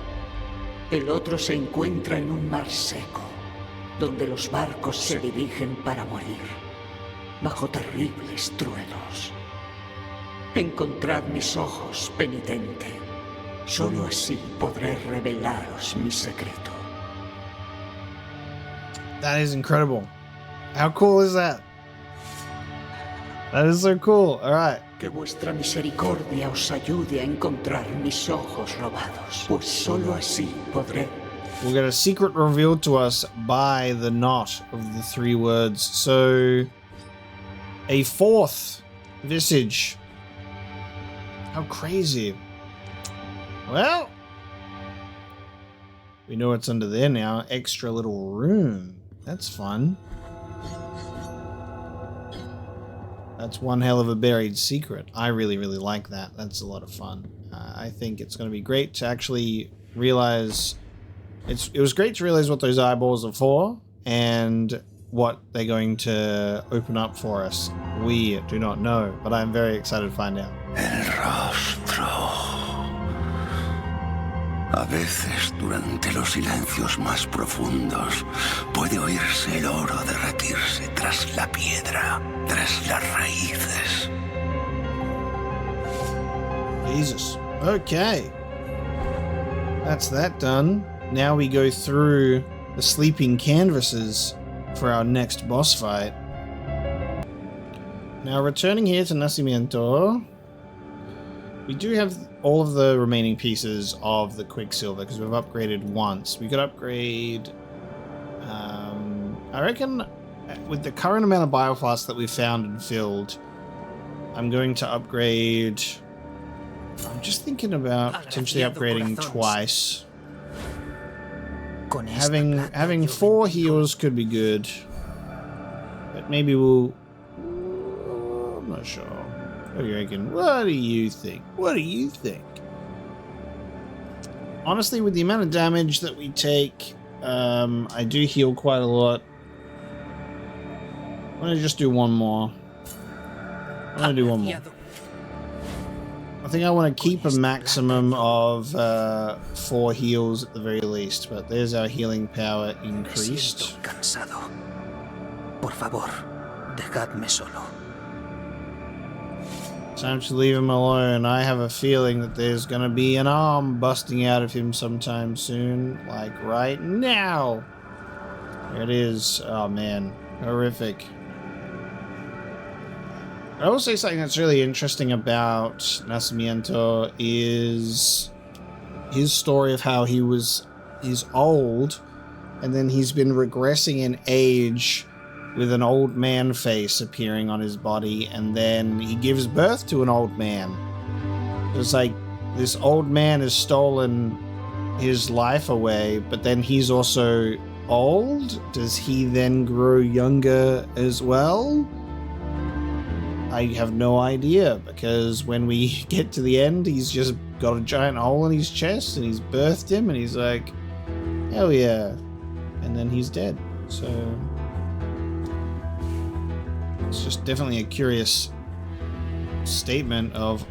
El otro se encuentra en un mar seco, donde los barcos se dirigen para morir, bajo terribles truenos. Encontrad mis ojos, penitente. Solo así podré revelaros mi secreto. That is incredible. How cool is that? That is so cool. All right. Que vuestra misericordia os ayude a encontrar mis ojos robados, pues solo así podré. We'll get a secret revealed to us by the knot of the 3 words. So, a 4th visage. How crazy. Well, we know what's under there now. Extra little room. That's fun. That's one hell of a buried secret. I really, really like that. That's a lot of fun. I think it's going to be great to actually realize... It was great to realize what those eyeballs are for and what they're going to open up for us. We do not know, but I'm very excited to find out. El rostro. A veces, durante los silencios más profundos, puede oírse el oro derretirse tras la piedra, tras las raíces. Jesus. Okay. That's that done. Now we go through the sleeping canvases for our next boss fight. Now, returning here to Nacimiento, we do have all of the remaining pieces of the Quicksilver because we've upgraded once. We could upgrade... I reckon with the current amount of bioflasks that we've found and filled, I'm going to upgrade... I'm just thinking about potentially upgrading twice. Having 4 heals could be good. But maybe we'll... I'm not sure. What do you reckon? What do you think? What do you think? Honestly, with the amount of damage that we take, I do heal quite a lot. I'm going to just do one more. I'm going to do one more. I think I want to keep a maximum of 4 heals at the very least, but there's our healing power increased. Por favor, dejadme solo. Time to leave him alone. I have a feeling that there's gonna be an arm busting out of him sometime soon. Like right now. There it is. Oh man. Horrific. I will say something that's really interesting about Nacimiento is his story of how he's old and then he's been regressing in age with an old man face appearing on his body, and then he gives birth to an old man. It's like this old man has stolen his life away, but then he's also old. Does he then grow younger as well? I have no idea, because when we get to the end, he's just got a giant hole in his chest and he's birthed him and he's like, hell yeah. And then he's dead. So it's just definitely a curious statement of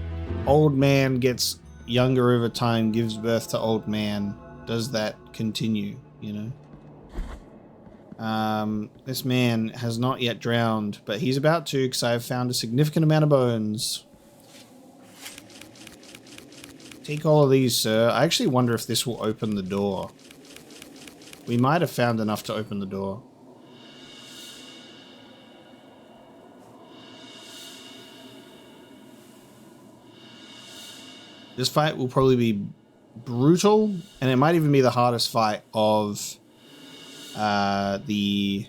old man gets younger over time, gives birth to old man. Does that continue, you know? This man has not yet drowned, but he's about to because I've found a significant amount of bones. Take all of these, sir. I actually wonder if this will open the door. We might have found enough to open the door. This fight will probably be brutal, and it might even be the hardest fight of the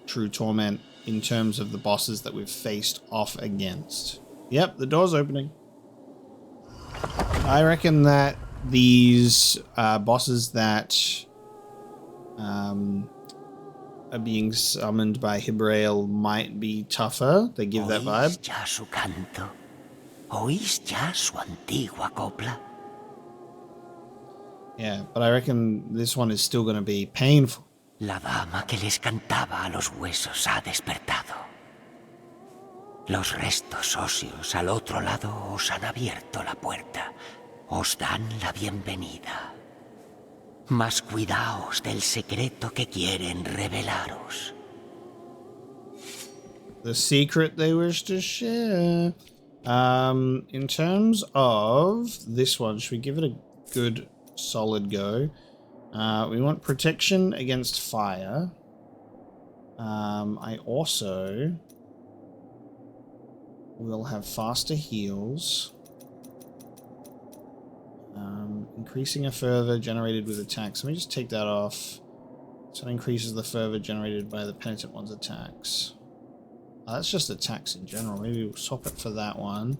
True Torment in terms of the bosses that we've faced off against. Yep, the door's opening. I reckon that these bosses that are being summoned by Hibrael might be tougher. They give that vibe. ¿Oís ya su canto? ¿Oís ya su antigua copla? Yeah, but I reckon this one is still going to be painful. La dama que les cantaba a los huesos ha despertado. Los restos óseos al otro lado os han abierto la puerta. Os dan la bienvenida. Mas cuidaos del secreto que quieren revelaros. The secret they wish to share. In terms of this one, should we give it a good solid go? We want protection against fire. I also will have faster heals. Increasing a fervor generated with attacks. Let me just take that off. So it increases the fervor generated by the penitent one's attacks. That's just attacks in general. Maybe we'll swap it for that one.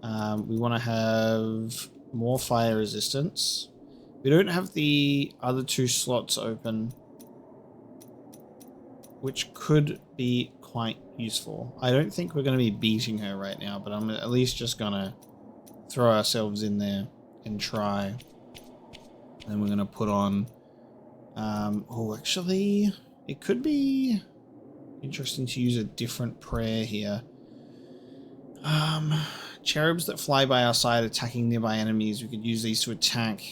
We want to have more fire resistance. We don't have the other two slots open, which could be quite useful. I don't think we're going to be beating her right now, but I'm at least just going to throw ourselves in there and try. Then we're going to put on... oh, actually, it could be interesting to use a different prayer here. Cherubs that fly by our side attacking nearby enemies. We could use these to attack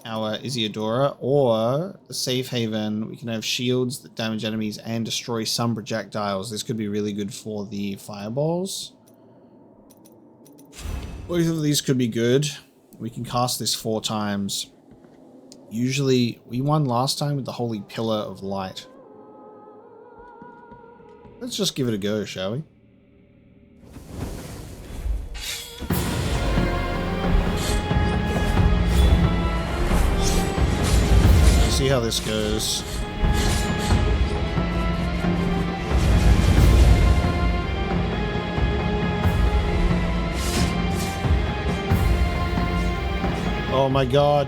our Isidora, or the safe haven. We can have shields that damage enemies and destroy some projectiles. This could be really good for the fireballs. Both of these could be good. We can cast this 4 times. Usually, we won last time with the Holy Pillar of Light. Let's just give it a go, shall we? See how this goes. Oh my god.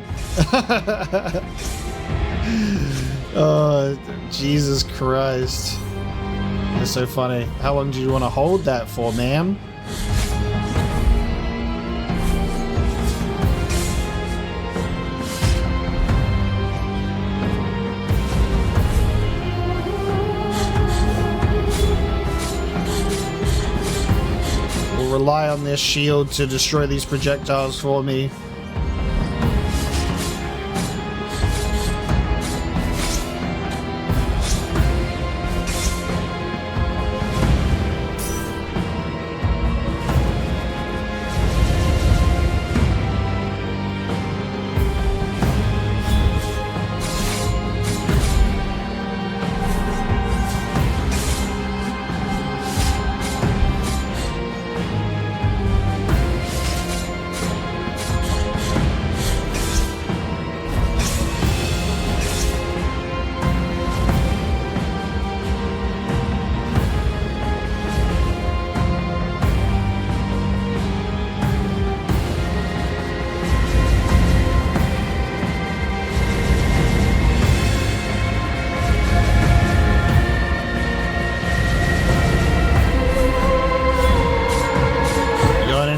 Oh, Jesus Christ. That's so funny. How long do you want to hold that for, ma'am? We'll rely on this shield to destroy these projectiles for me.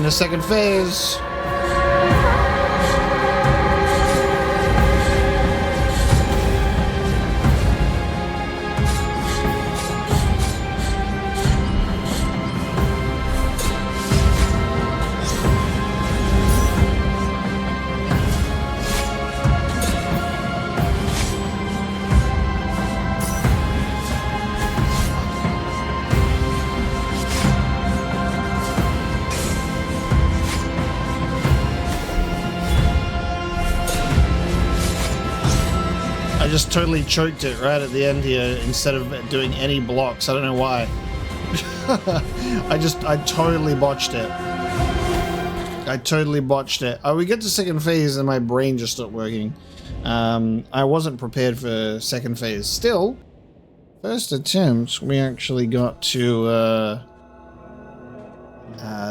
The second phase. I just totally choked it right at the end here instead of doing any blocks. I don't know why. I totally botched it. I totally botched it. Oh, we get to second phase and my brain just stopped working. I wasn't prepared for second phase. Still, first attempt, we actually got to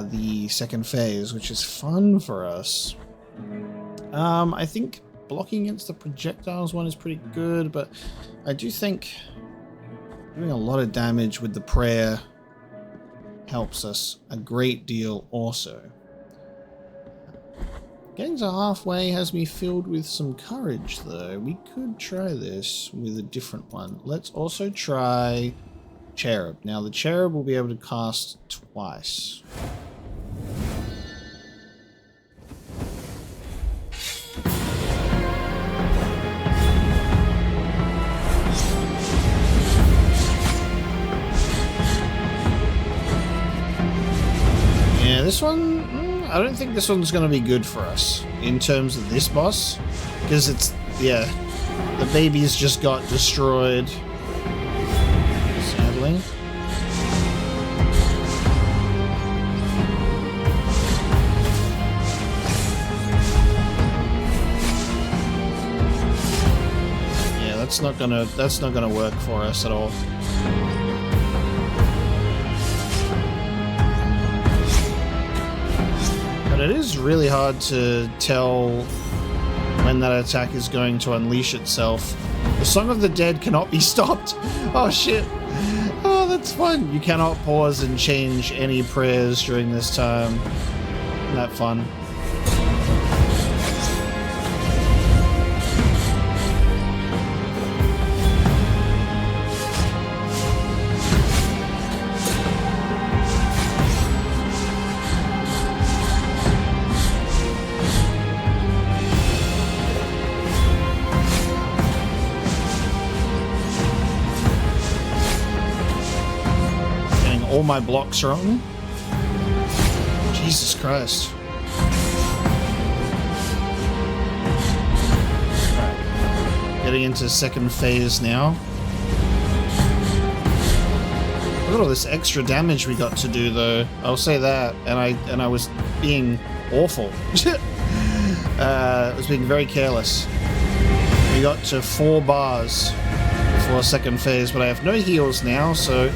the second phase, which is fun for us. I think blocking against the projectiles one is pretty good, but I do think doing a lot of damage with the prayer helps us a great deal also. Getting to halfway has me filled with some courage, though. We could try this with a different one. Let's also try Cherub. Now, the Cherub will be able to cast twice. Yeah, this one... I don't think this one's going to be good for us in terms of this boss, because it's, yeah, the babies just got destroyed, sadly. Yeah, that's not gonna work for us at all. It is really hard to tell when that attack is going to unleash itself. The Song of the Dead cannot be stopped. Oh shit. Oh, that's fun. You cannot pause and change any prayers during this time. Isn't that fun? All my blocks wrong. Jesus Christ. Right. Getting into second phase now. Look at all this extra damage we got to do, though. I'll say that. And I was being awful. I was being very careless. We got to 4 bars before second phase, but I have no heals now, so...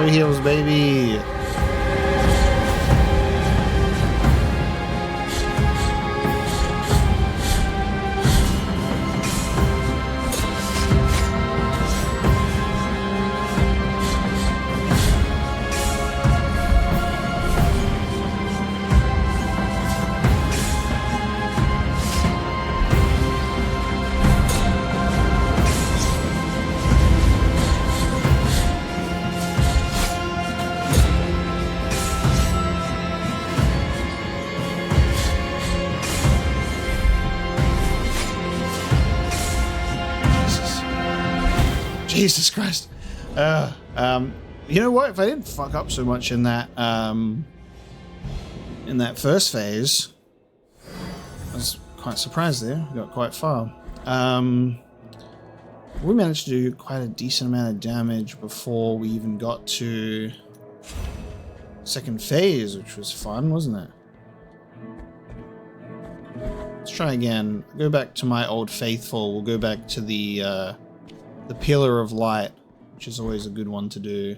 heals, baby. Jesus Christ. You know what? If I didn't fuck up so much in that first phase, I was quite surprised there. We got quite far. We managed to do quite a decent amount of damage before we even got to second phase, which was fun, wasn't it? Let's try again. Go back to my old faithful. We'll go back to the Pillar of Light, which is always a good one to do.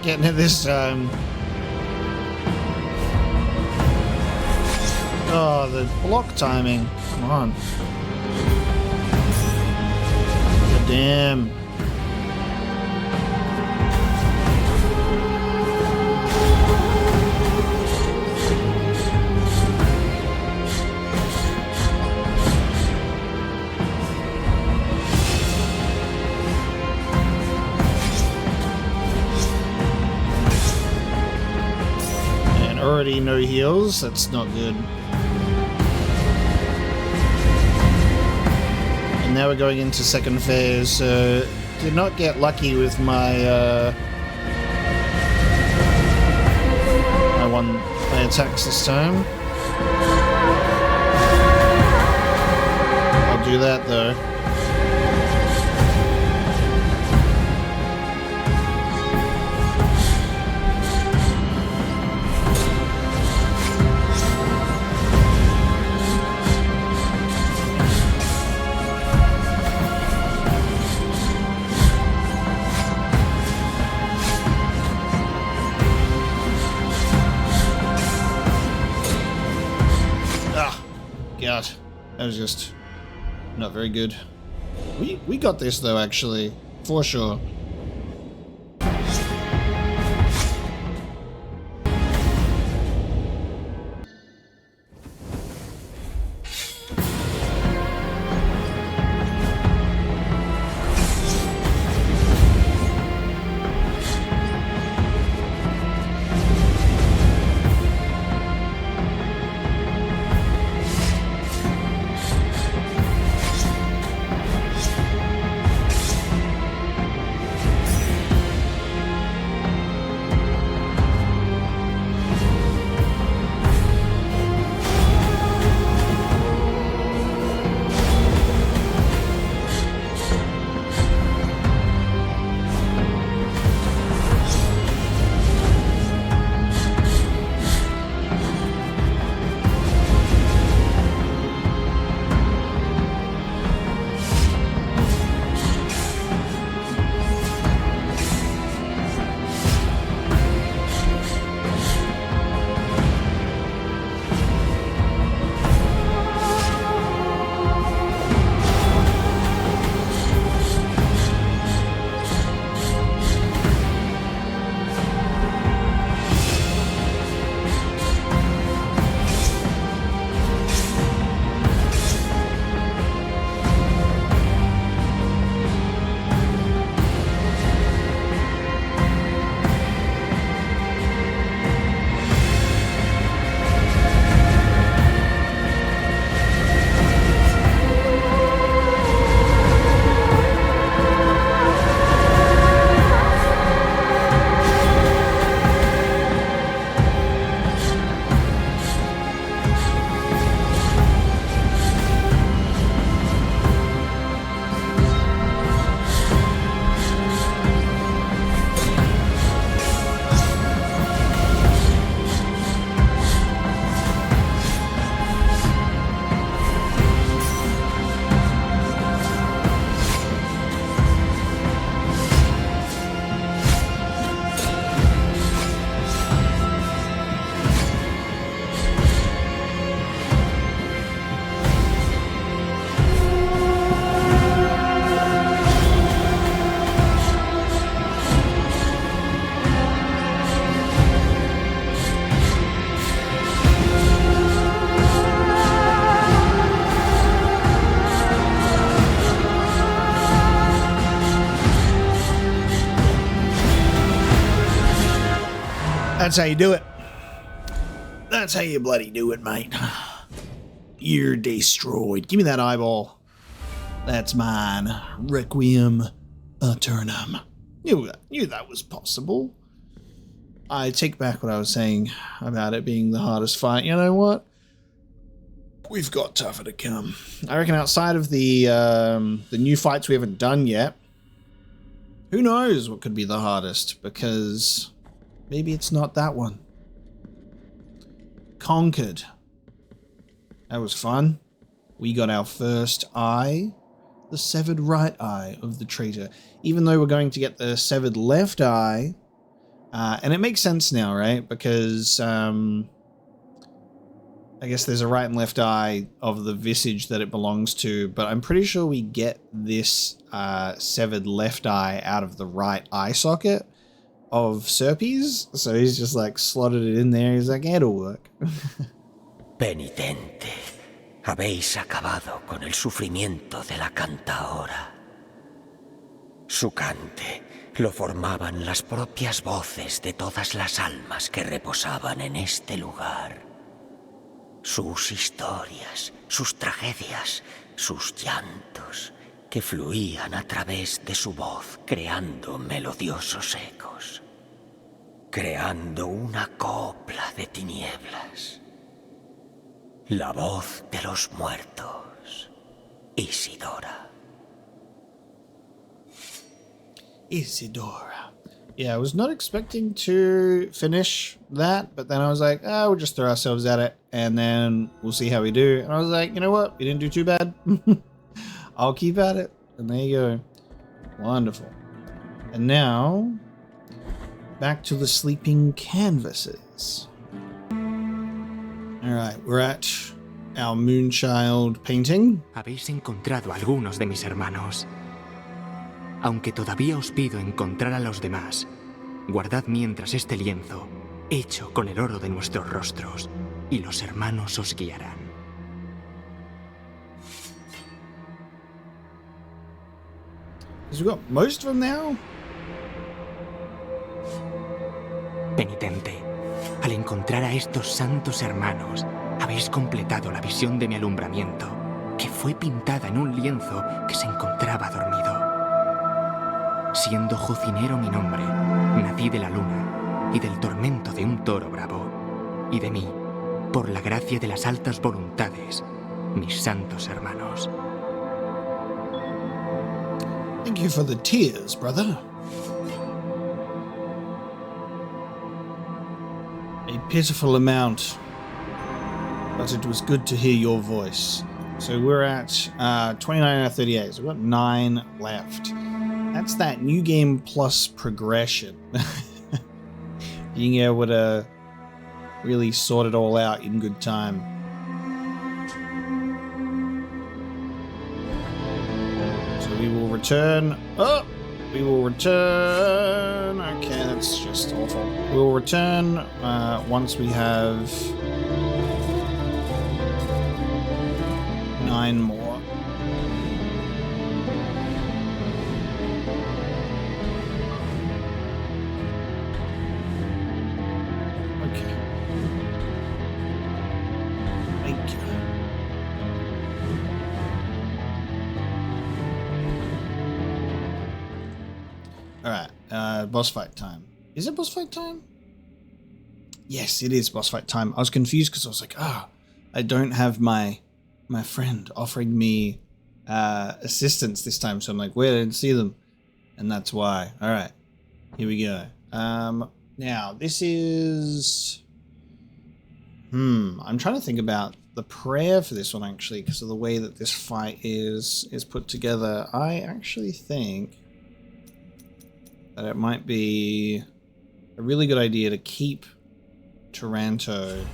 Getting it this time. Oh, the block timing. Come on. Damn. And already no heals. That's not good. Now we're going into second phase, so did not get lucky with my my attacks this time. I'll do that though. God, that was just not very good. We got this though, actually, for sure. That's how you do it. That's how you bloody do it, mate. You're destroyed. Give me that eyeball. That's mine. Requiem Aeternum. Knew that was possible. I take back what I was saying about it being the hardest fight. You know what? We've got tougher to come. I reckon outside of the new fights we haven't done yet, who knows what could be the hardest, because maybe it's not that one. Conquered. That was fun. We got our first eye, the severed right eye of the traitor. Even though we're going to get the severed left eye, and it makes sense now, right? Because I guess there's a right and left eye of the Visage that it belongs to, but I'm pretty sure we get this severed left eye out of the right eye socket of Serpes. So he's just like slotted it in there. He's like, it'll work. Penitente, habéis acabado con el sufrimiento de la cantaora. Su cante lo formaban las propias voces de todas las almas que reposaban en este lugar. Sus historias, sus tragedias, sus llantos, que fluían a través de su voz, creando melodiosos ecos, creando una copla de tinieblas. La voz de los muertos, Isidora. Isidora. Yeah, I was not expecting to finish that, but then I was like, oh, we'll just throw ourselves at it, and then we'll see how we do. And I was like, you know what? We didn't do too bad. I'll keep at it. And there you go. Wonderful. And now, back to the sleeping canvases. Alright, we're at our Moonchild painting. Habéis encontrado a algunos de mis hermanos. Aunque todavía os pido encontrar a los demás, guardad mientras este lienzo, hecho con el oro de nuestros rostros, y los hermanos os guiarán. Has we got most of them now? Penitente, al encontrar a estos santos hermanos, habéis completado la visión de mi alumbramiento, que fue pintada en un lienzo que se encontraba dormido. Siendo Jocinero mi nombre, nací de la luna y del tormento de un toro bravo, y de mí, por la gracia de las altas voluntades, mis santos hermanos. Thank you for the tears, brother. A pitiful amount, but it was good to hear your voice. So we're at 29 out of 38, so we've got 9 left. That's that New Game Plus progression. Being able to really sort it all out in good time. So we will return. Oh! We will return. Okay, that's just awful. We will return once we have 9 more. Boss fight time. Is it boss fight time? Yes, it is boss fight time. I was confused because I was like, I don't have my friend offering me assistance this time. So I'm like, wait, I didn't see them. And that's why. All right, here we go. Now this is, I'm trying to think about the prayer for this one actually, because of the way that this fight is put together. I actually think that it might be a really good idea to keep Taranto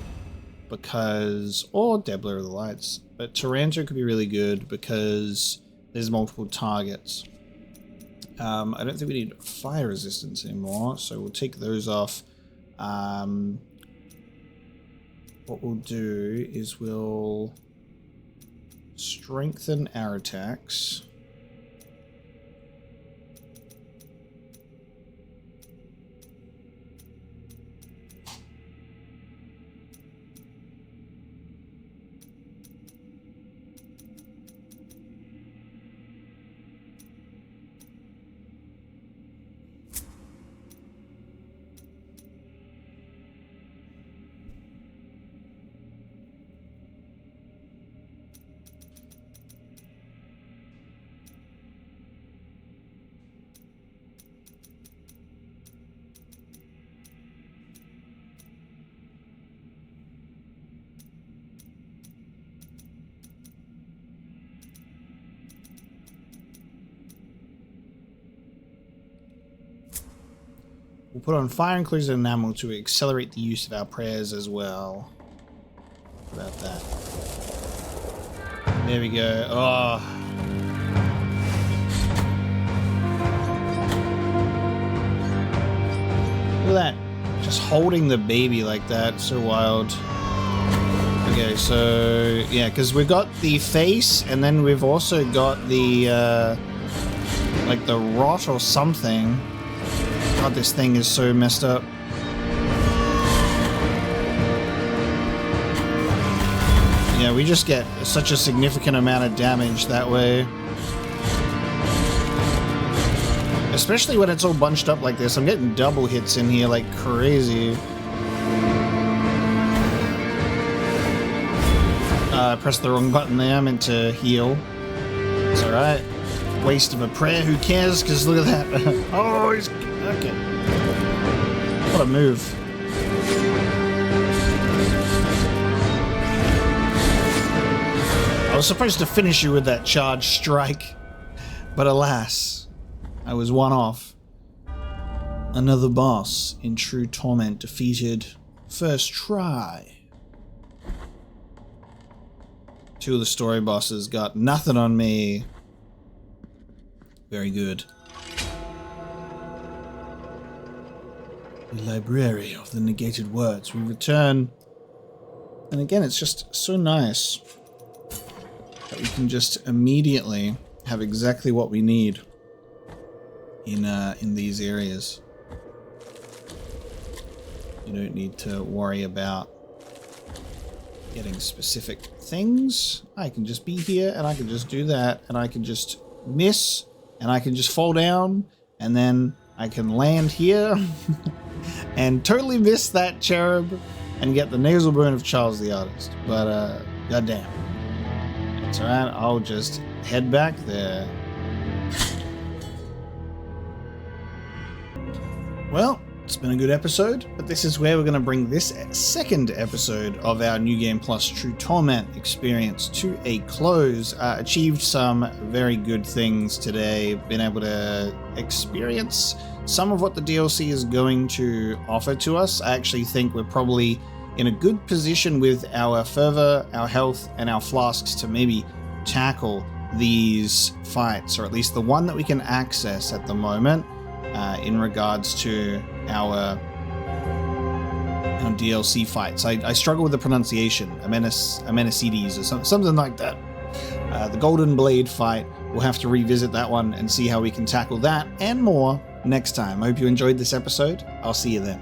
because, or Debler of the Lights, but Taranto could be really good because there's multiple targets. I don't think we need fire resistance anymore, so we'll take those off. What we'll do is we'll strengthen our attacks. We'll put on fire includes an enamel to accelerate the use of our prayers as well. about that. There we go. Oh. Look at that. Just holding the baby like that. So wild. Okay, so yeah, because we've got the face, and then we've also got the like the rot or something. God, this thing is so messed up. Yeah, we just get such a significant amount of damage that way. Especially when it's all bunched up like this. I'm getting double hits in here like crazy. I pressed the wrong button there. I meant to heal. It's alright. Waste of a prayer. Who cares? Because look at that. Oh, he's... Okay. What a move. I was supposed to finish you with that charge strike. But alas, I was one off. Another boss in True Torment defeated. First try. Two of the story bosses got nothing on me. Very good. The Library of the Negated Words. We return. And again, it's just so nice that we can just immediately have exactly what we need in these areas. You don't need to worry about getting specific things. I can just be here and I can just do that, and I can just miss, and I can just fall down, and then I can land here and totally miss that cherub and get the nasal bone of Charles the Artist. But goddamn, it's alright. I'll just head back there. Well, it's been a good episode, but this is where we're going to bring this second episode of our New Game Plus True Torment experience to a close. Achieved some very good things today. Been able to experience some of what the DLC is going to offer to us. I actually think we're probably in a good position with our fervor, our health, and our flasks to maybe tackle these fights, or at least the one that we can access at the moment. In regards to our DLC fights. I struggle with the pronunciation. Amanecidas or something like that. The Golden Blade fight. We'll have to revisit that one and see how we can tackle that and more next time. I hope you enjoyed this episode. I'll see you then.